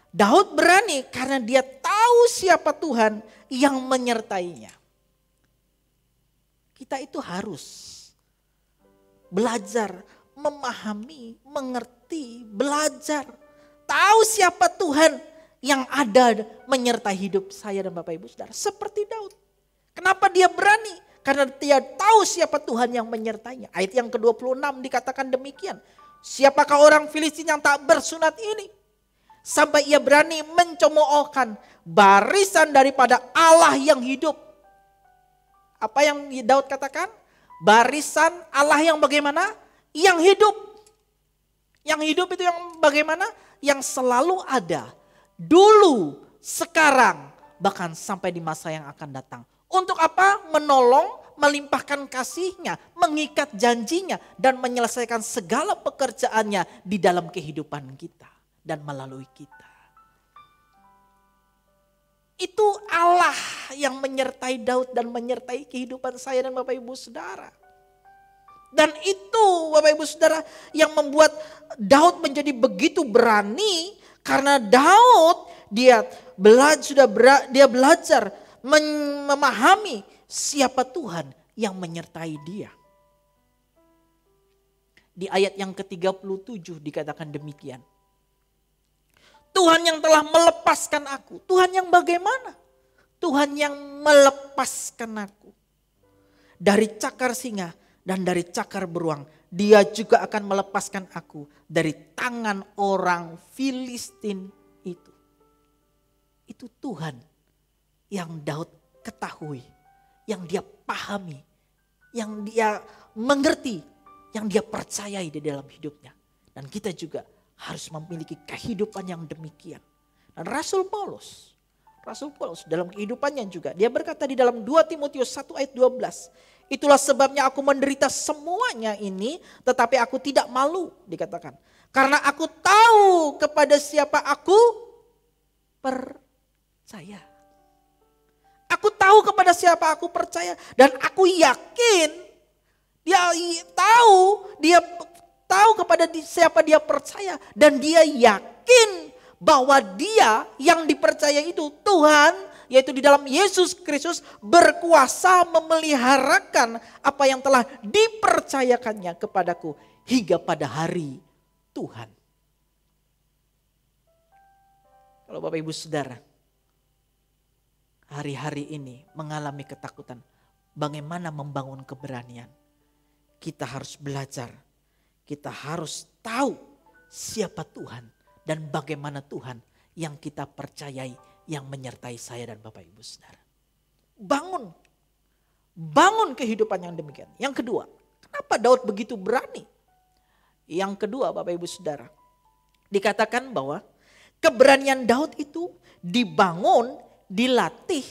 Daud berani karena dia tahu siapa Tuhan yang menyertainya. Kita itu harus belajar, memahami, mengerti, belajar. Tahu siapa Tuhan yang ada menyertai hidup saya dan Bapak Ibu Saudara. Seperti Daud. Kenapa dia berani? Karena dia tahu siapa Tuhan yang menyertainya. Ayat yang ke-26 dikatakan demikian. Siapakah orang Filistin yang tak bersunat ini? Sampai ia berani mencemoohkan barisan daripada Allah yang hidup. Apa yang Daud katakan? Barisan Allah yang bagaimana? Yang hidup. Yang hidup itu yang bagaimana? Yang selalu ada. Dulu, sekarang, bahkan sampai di masa yang akan datang. Untuk apa? Menolong, melimpahkan kasihnya, mengikat janjinya, dan menyelesaikan segala pekerjaannya di dalam kehidupan kita dan melalui kita. Itu Allah yang menyertai Daud dan menyertai kehidupan saya dan Bapak Ibu Saudara. Dan itu Bapak Ibu Saudara yang membuat Daud menjadi begitu berani. Karena Daud dia belajar memahami siapa Tuhan yang menyertai dia. Di ayat yang ke-37 dikatakan demikian. Tuhan yang telah melepaskan aku. Tuhan yang bagaimana? Tuhan yang melepaskan aku. Dari cakar singa dan dari cakar beruang. Dia juga akan melepaskan aku dari tangan orang Filistin itu. Itu Tuhan yang Daud ketahui. Yang dia pahami. Yang dia mengerti. Yang dia percayai di dalam hidupnya. Dan kita juga harus memiliki kehidupan yang demikian. Dan Rasul Paulus dalam kehidupannya juga. Dia berkata di dalam 2 Timotius 1 ayat 12. Itulah sebabnya aku menderita semuanya ini. Tetapi aku tidak malu dikatakan. Karena aku tahu kepada siapa aku percaya. Aku tahu kepada siapa aku percaya. Dan aku yakin dia tahu kepada siapa dia percaya. Dan dia yakin bahwa dia yang dipercaya itu Tuhan, yaitu di dalam Yesus Kristus berkuasa memeliharakan apa yang telah dipercayakannya kepadaku hingga pada hari Tuhan. Kalau Bapak Ibu Saudara hari-hari ini mengalami ketakutan, bagaimana membangun keberanian? Kita harus belajar, kita harus tahu siapa Tuhan dan bagaimana Tuhan yang kita percayai yang menyertai saya dan Bapak Ibu Saudara. Bangun kehidupan yang demikian. Yang kedua, kenapa Daud begitu berani? Yang kedua Bapak Ibu Saudara, dikatakan bahwa keberanian Daud itu dibangun, dilatih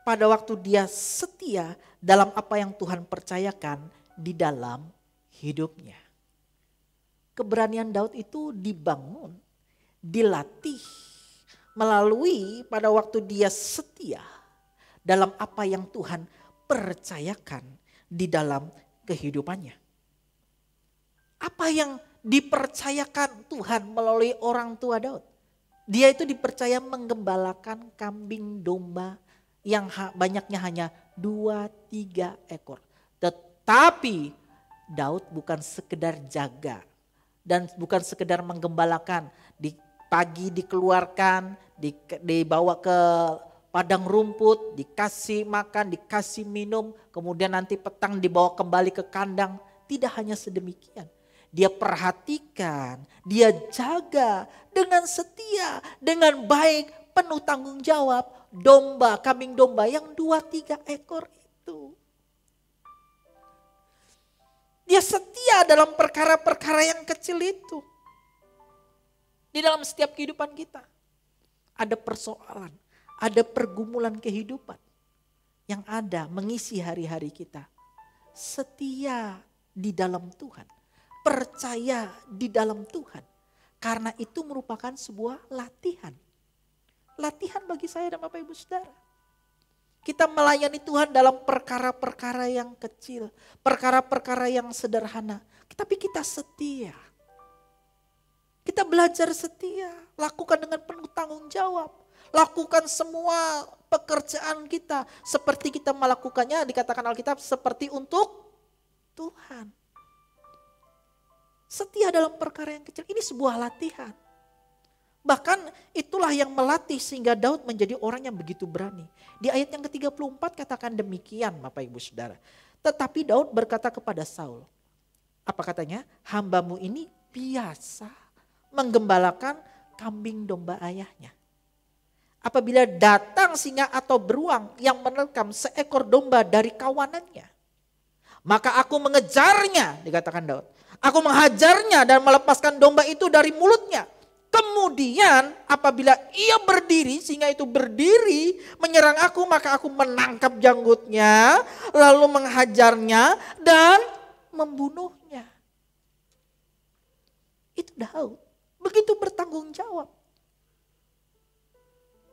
pada waktu dia setia dalam apa yang Tuhan percayakan di dalam hidupnya. Keberanian Daud itu dibangun, dilatih melalui pada waktu dia setia dalam apa yang Tuhan percayakan di dalam kehidupannya. Apa yang dipercayakan Tuhan melalui orang tua Daud? Dia itu dipercaya menggembalakan kambing domba yang banyaknya hanya 2-3 ekor. Tetapi Daud bukan sekedar jaga dan bukan sekedar menggembalakan. Di pagi dikeluarkan, dibawa ke padang rumput, dikasih makan, dikasih minum, kemudian nanti petang dibawa kembali ke kandang. Tidak hanya sedemikian. Dia perhatikan, dia jaga dengan setia, dengan baik, penuh tanggung jawab. Domba, kambing domba yang 2-3 ekor itu. Dia setia dalam perkara-perkara yang kecil itu. Di dalam setiap kehidupan kita. Ada persoalan, ada pergumulan kehidupan. Yang ada mengisi hari-hari kita. Setia di dalam Tuhan. Percaya di dalam Tuhan. Karena itu merupakan sebuah latihan. Latihan bagi saya dan Bapak Ibu Saudara. Kita melayani Tuhan dalam perkara-perkara yang kecil. Perkara-perkara yang sederhana. Tapi kita setia. Kita belajar setia. Lakukan dengan penuh tanggung jawab. Lakukan semua pekerjaan kita. Seperti kita melakukannya dikatakan Alkitab seperti untuk Tuhan. Setia dalam perkara yang kecil. Ini sebuah latihan. Bahkan itulah yang melatih sehingga Daud menjadi orang yang begitu berani. Di ayat yang ke-34 katakan demikian Bapak Ibu Saudara. Tetapi Daud berkata kepada Saul. Apa katanya? Hambamu ini biasa menggembalakan kambing domba ayahnya. Apabila datang singa atau beruang yang menerkam seekor domba dari kawanannya. Maka aku mengejarnya, dikatakan Daud. Aku menghajarnya dan melepaskan domba itu dari mulutnya. Kemudian apabila ia berdiri, singa itu berdiri menyerang aku, maka aku menangkap janggutnya, lalu menghajarnya dan membunuhnya. Itu Daud, begitu bertanggung jawab.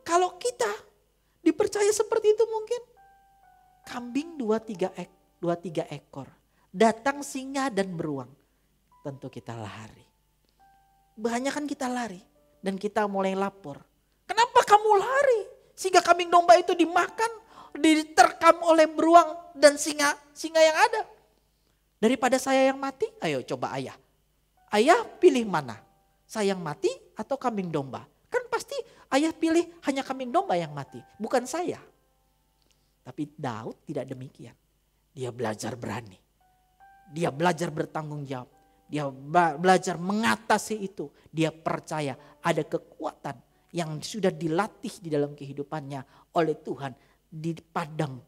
Kalau kita dipercaya seperti itu mungkin, kambing 2-3 ekor, datang singa dan beruang, tentu kita lari. Banyak kan kita lari dan kita mulai lapor. Kenapa kamu lari? Sehingga kambing domba itu dimakan, diterkam oleh beruang dan singa yang ada. Daripada saya yang mati, ayo coba ayah. ayah pilih mana? Saya yang mati atau kambing domba? Kan pasti ayah pilih hanya kambing domba yang mati, bukan saya. Tapi Daud tidak demikian. Dia belajar berani. Dia belajar bertanggung jawab. Dia belajar mengatasi itu. Dia percaya ada kekuatan yang sudah dilatih di dalam kehidupannya oleh Tuhan di padang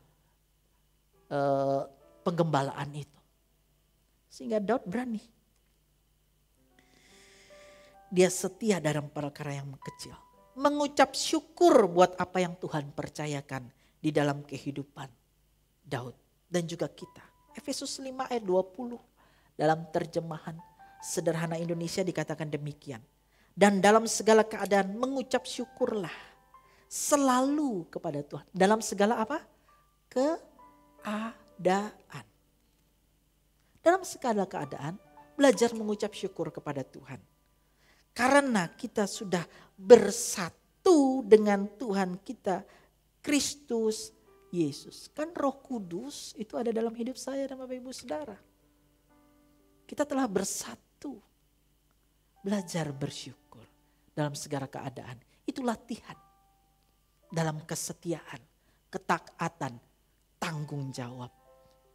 penggembalaan itu. Sehingga Daud berani. Dia setia dalam perkara yang kecil. Mengucap syukur buat apa yang Tuhan percayakan di dalam kehidupan Daud dan juga kita. Efesus 5 ayat 20 dalam terjemahan sederhana Indonesia dikatakan demikian. Dan dalam segala keadaan mengucap syukurlah selalu kepada Tuhan. Dalam segala apa? Keadaan. Dalam segala keadaan belajar mengucap syukur kepada Tuhan. Karena kita sudah bersatu dengan Tuhan kita, Kristus Yesus. Kan Roh Kudus itu ada dalam hidup saya dan Bapak Ibu Saudara. Kita telah bersatu. Belajar bersyukur dalam segala keadaan. Itu latihan. Dalam kesetiaan, ketaatan, tanggung jawab.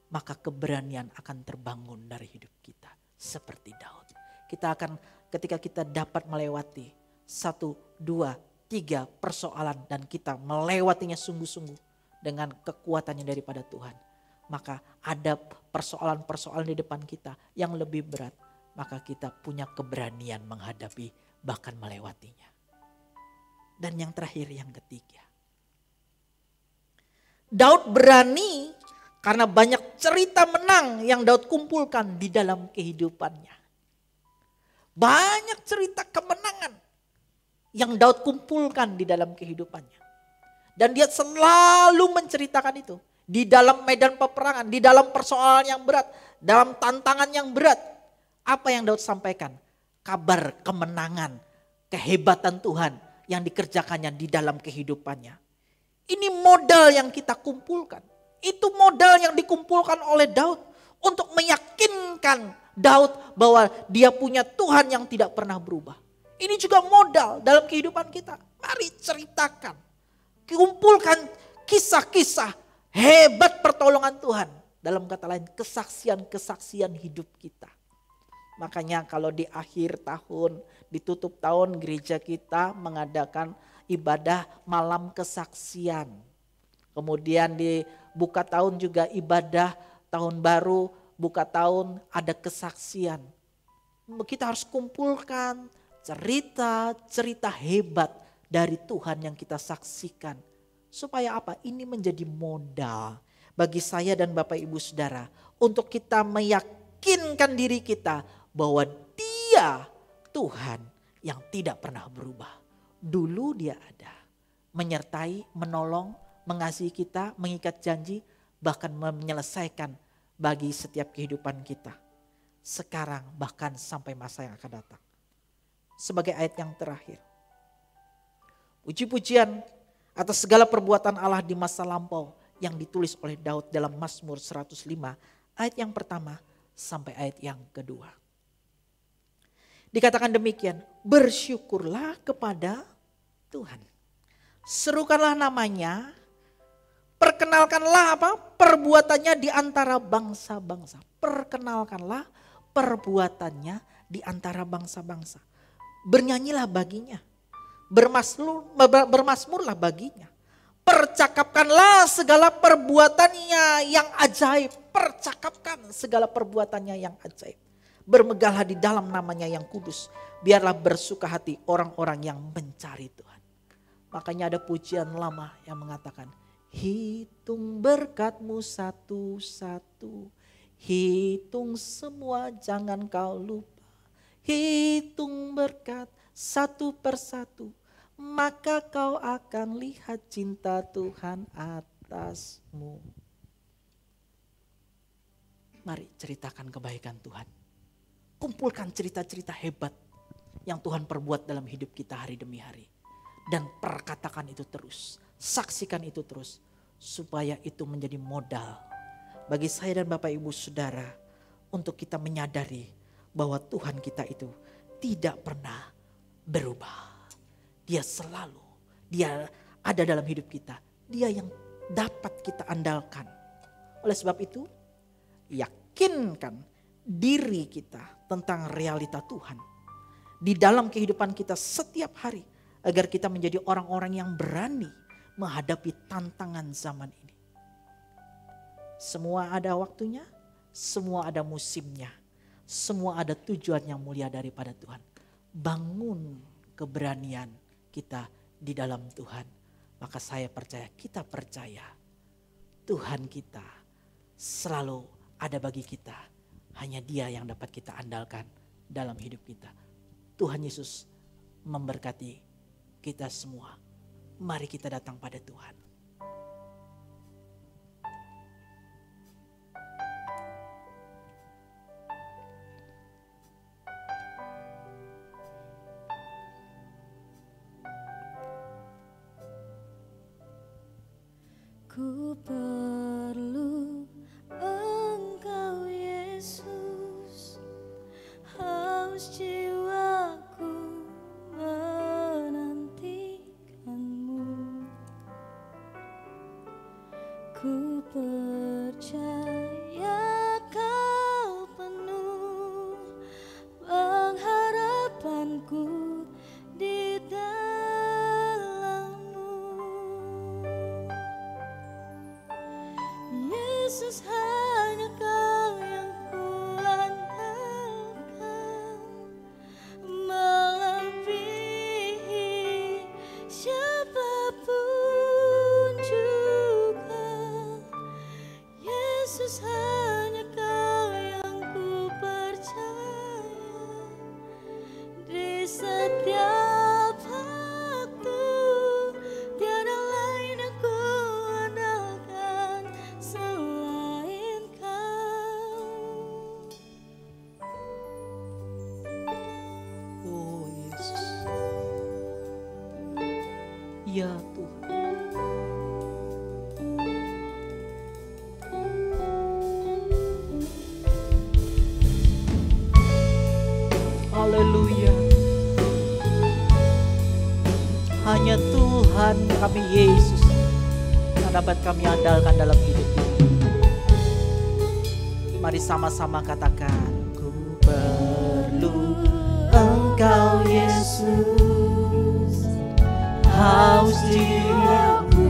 Maka keberanian akan terbangun dari hidup kita. Seperti Daud. Kita akan ketika kita dapat melewati 1, 2, 3 persoalan. Dan kita melewatinya sungguh-sungguh dengan kekuatannya daripada Tuhan. Maka ada persoalan-persoalan di depan kita yang lebih berat. Maka kita punya keberanian menghadapi bahkan melewatinya. Dan yang terakhir yang ketiga. Daud berani karena banyak cerita menang yang Daud kumpulkan di dalam kehidupannya. Banyak cerita kemenangan yang Daud kumpulkan di dalam kehidupannya. Dan dia selalu menceritakan itu. Di dalam medan peperangan, di dalam persoalan yang berat, dalam tantangan yang berat. Apa yang Daud sampaikan? Kabar kemenangan, kehebatan Tuhan yang dikerjakannya di dalam kehidupannya. Ini modal yang kita kumpulkan. Itu modal yang dikumpulkan oleh Daud untuk meyakinkan Daud bahwa dia punya Tuhan yang tidak pernah berubah. Ini juga modal dalam kehidupan kita. Mari ceritakan, kumpulkan kisah-kisah hebat pertolongan Tuhan. Dalam kata lain, kesaksian-kesaksian hidup kita. Makanya kalau di akhir tahun, di tutup tahun gereja kita mengadakan ibadah malam kesaksian. Kemudian di buka tahun juga ibadah tahun baru, buka tahun ada kesaksian. Kita harus kumpulkan cerita-cerita hebat dari Tuhan yang kita saksikan. Supaya apa? Ini menjadi modal bagi saya dan Bapak Ibu Saudara. Untuk kita meyakinkan diri kita bahwa Dia Tuhan yang tidak pernah berubah. Dulu Dia ada. Menyertai, menolong, mengasihi kita, mengikat janji. Bahkan menyelesaikan bagi setiap kehidupan kita. Sekarang bahkan sampai masa yang akan datang. Sebagai ayat yang terakhir. Puji-pujian atas segala perbuatan Allah di masa lampau yang ditulis oleh Daud dalam Mazmur 105 ayat yang pertama sampai ayat yang kedua. Dikatakan demikian, bersyukurlah kepada Tuhan. Serukanlah namanya, perkenalkanlah apa? Perbuatannya di antara bangsa-bangsa. Perkenalkanlah perbuatannya di antara bangsa-bangsa. Bernyanyilah baginya. Bermasmurlah baginya. Percakapkanlah segala perbuatannya yang ajaib. Percakapkan segala perbuatannya yang ajaib. Bermegahlah di dalam namanya yang kudus. Biarlah bersuka hati orang-orang yang mencari Tuhan. Makanya ada pujian lama yang mengatakan, hitung berkat-Mu satu-satu. Hitung semua jangan kau lupa. Hitung berkat satu persatu. Maka kau akan lihat cinta Tuhan atasmu. Mari ceritakan kebaikan Tuhan. Kumpulkan cerita-cerita hebat yang Tuhan perbuat dalam hidup kita hari demi hari. Dan perkatakan itu terus. Saksikan itu terus. Supaya itu menjadi modal bagi saya dan Bapak Ibu Saudara. Untuk kita menyadari bahwa Tuhan kita itu tidak pernah berubah. Dia selalu, dia ada dalam hidup kita. Dia yang dapat kita andalkan. Oleh sebab itu, yakinkan diri kita tentang realita Tuhan di dalam kehidupan kita setiap hari, agar kita menjadi orang-orang yang berani menghadapi tantangan zaman ini. Semua ada waktunya, semua ada musimnya, semua ada tujuan yang mulia daripada Tuhan. Bangun keberanian kita di dalam Tuhan. Maka saya percaya, kita percaya Tuhan kita selalu ada bagi kita. Hanya Dia yang dapat kita andalkan dalam hidup kita. Tuhan Yesus memberkati kita semua. Mari kita datang pada Tuhan. Ku perlu Engkau Yesus, haus jiwaku menantikan-Mu. Ku percaya Kau penuh pengharapanku di Yesus, hanya Kau yang kuandalkan, melebihi siapapun juga. Yesus, hanya Kau yang ku percaya di setiap waktu. Tiada lain yang ku andalkan selain Kau. Oh Yesus. Ya Tuhan. Haleluya. Hanya Tuhan kami Yesus yang dapat kami andalkan dalam hidup ini. Mari sama-sama katakan, ku perlu Engkau Yesus, haus jiwaku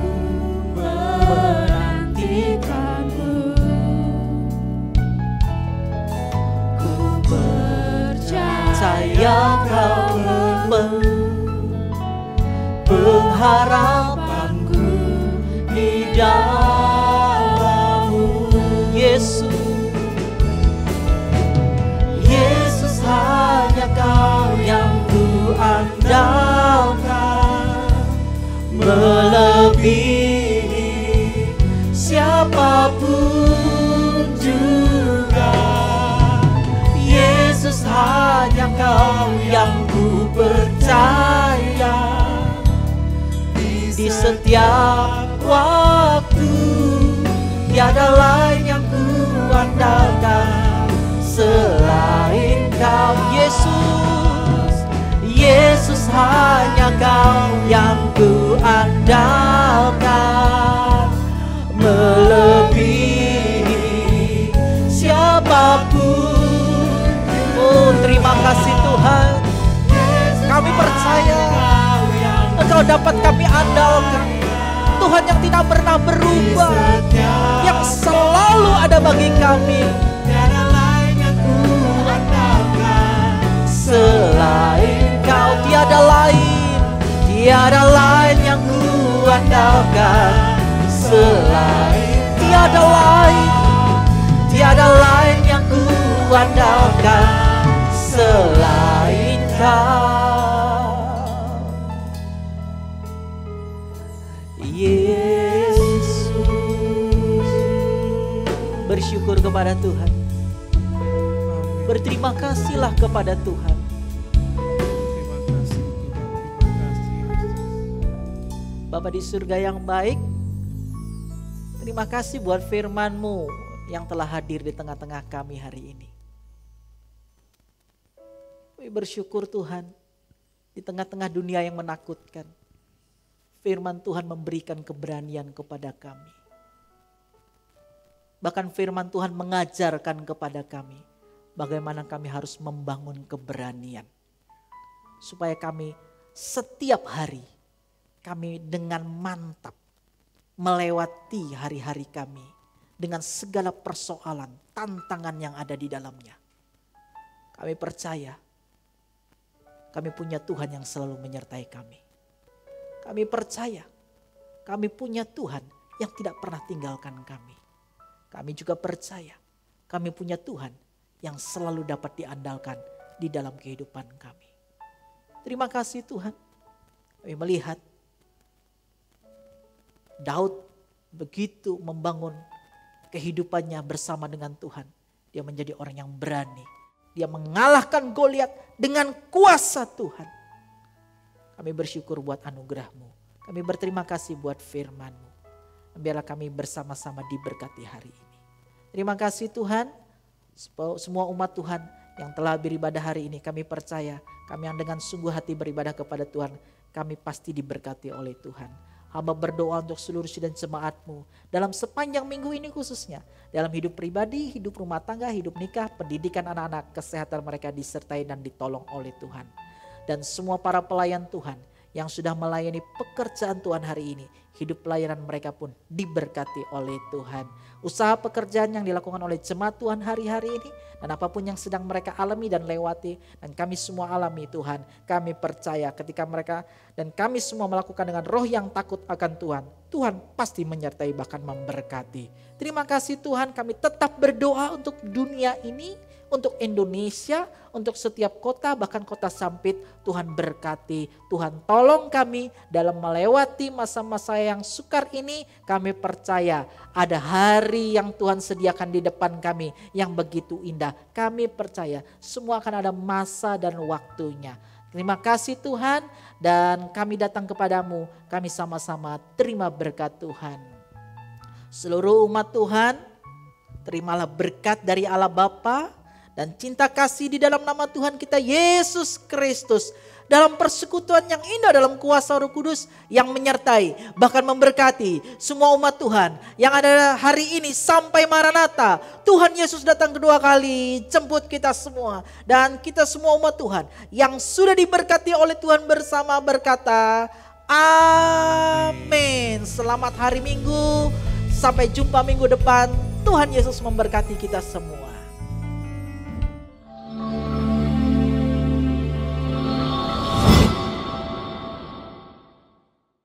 menantikan-Mu. Ku percaya Kau pengharapanku di dalam-Mu. Yesus, Yesus, hanya Kau yang ku andalkan, melebihi siapapun juga. Yesus, hanya Kau yang ku percaya di setiap waktu. Tiada lain yang ku andalkan selain Kau. Yesus, Yesus, hanya Kau yang ku andalkan, melebihi siapapun. Oh, terima kasih Tuhan. Kami percaya Engkau dapat kami andalkan. Tuhan yang tidak pernah berubah, yang selalu ada bagi kami. Tiada lain yang ku andalkan selain Kau. Tiada lain yang ku andalkan selain. Tiada lain yang ku andalkan selain Kau. Yesus, bersyukur kepada Tuhan. Berterima kasihlah kepada Tuhan. Terima kasih Tuhan, terima kasih Yesus. Bapa di surga yang baik, terima kasih buat firman-Mu yang telah hadir di tengah-tengah kami hari ini. Kami bersyukur Tuhan, di tengah-tengah dunia yang menakutkan, firman Tuhan memberikan keberanian kepada kami. Bahkan firman Tuhan mengajarkan kepada kami bagaimana kami harus membangun keberanian. Supaya kami setiap hari, kami dengan mantap melewati hari-hari kami dengan segala persoalan, tantangan yang ada di dalamnya. Kami percaya kami punya Tuhan yang selalu menyertai kami. Kami percaya kami punya Tuhan yang tidak pernah tinggalkan kami. Kami juga percaya kami punya Tuhan yang selalu dapat diandalkan di dalam kehidupan kami. Terima kasih Tuhan. Kami melihat Daud begitu membangun kehidupannya bersama dengan Tuhan. Dia menjadi orang yang berani. Dia mengalahkan Goliat dengan kuasa Tuhan. Kami bersyukur buat anugerah-Mu. Kami berterima kasih buat firman-Mu. Biarlah kami bersama-sama diberkati hari ini. Terima kasih Tuhan. Semua umat Tuhan yang telah beribadah hari ini, kami percaya kami yang dengan sungguh hati beribadah kepada Tuhan, kami pasti diberkati oleh Tuhan. Hamba berdoa untuk seluruh sidang jemaat-Mu dalam sepanjang minggu ini khususnya. Dalam hidup pribadi, hidup rumah tangga, hidup nikah, pendidikan anak-anak, kesehatan mereka disertai dan ditolong oleh Tuhan. Dan semua para pelayan Tuhan yang sudah melayani pekerjaan Tuhan hari ini, hidup pelayanan mereka pun diberkati oleh Tuhan. Usaha pekerjaan yang dilakukan oleh jemaat Tuhan hari-hari ini, dan apapun yang sedang mereka alami dan lewati, dan kami semua alami Tuhan. Kami percaya ketika mereka dan kami semua melakukan dengan roh yang takut akan Tuhan, Tuhan pasti menyertai bahkan memberkati. Terima kasih Tuhan, kami tetap berdoa untuk dunia ini, untuk Indonesia, untuk setiap kota, bahkan kota Sampit. Tuhan berkati, Tuhan tolong kami dalam melewati masa-masa yang sukar ini. Kami percaya ada hari yang Tuhan sediakan di depan kami yang begitu indah. Kami percaya semua akan ada masa dan waktunya. Terima kasih Tuhan, dan kami datang kepadamu, kami sama-sama terima berkat Tuhan. Seluruh umat Tuhan, terimalah berkat dari Allah Bapa dan cinta kasih di dalam nama Tuhan kita Yesus Kristus, dalam persekutuan yang indah dalam kuasa Roh Kudus yang menyertai bahkan memberkati semua umat Tuhan yang ada hari ini sampai Maranatha. Tuhan Yesus datang kedua kali, jemput kita semua, dan kita semua umat Tuhan yang sudah diberkati oleh Tuhan bersama berkata amin. Selamat hari Minggu, sampai jumpa minggu depan. Tuhan Yesus memberkati kita semua.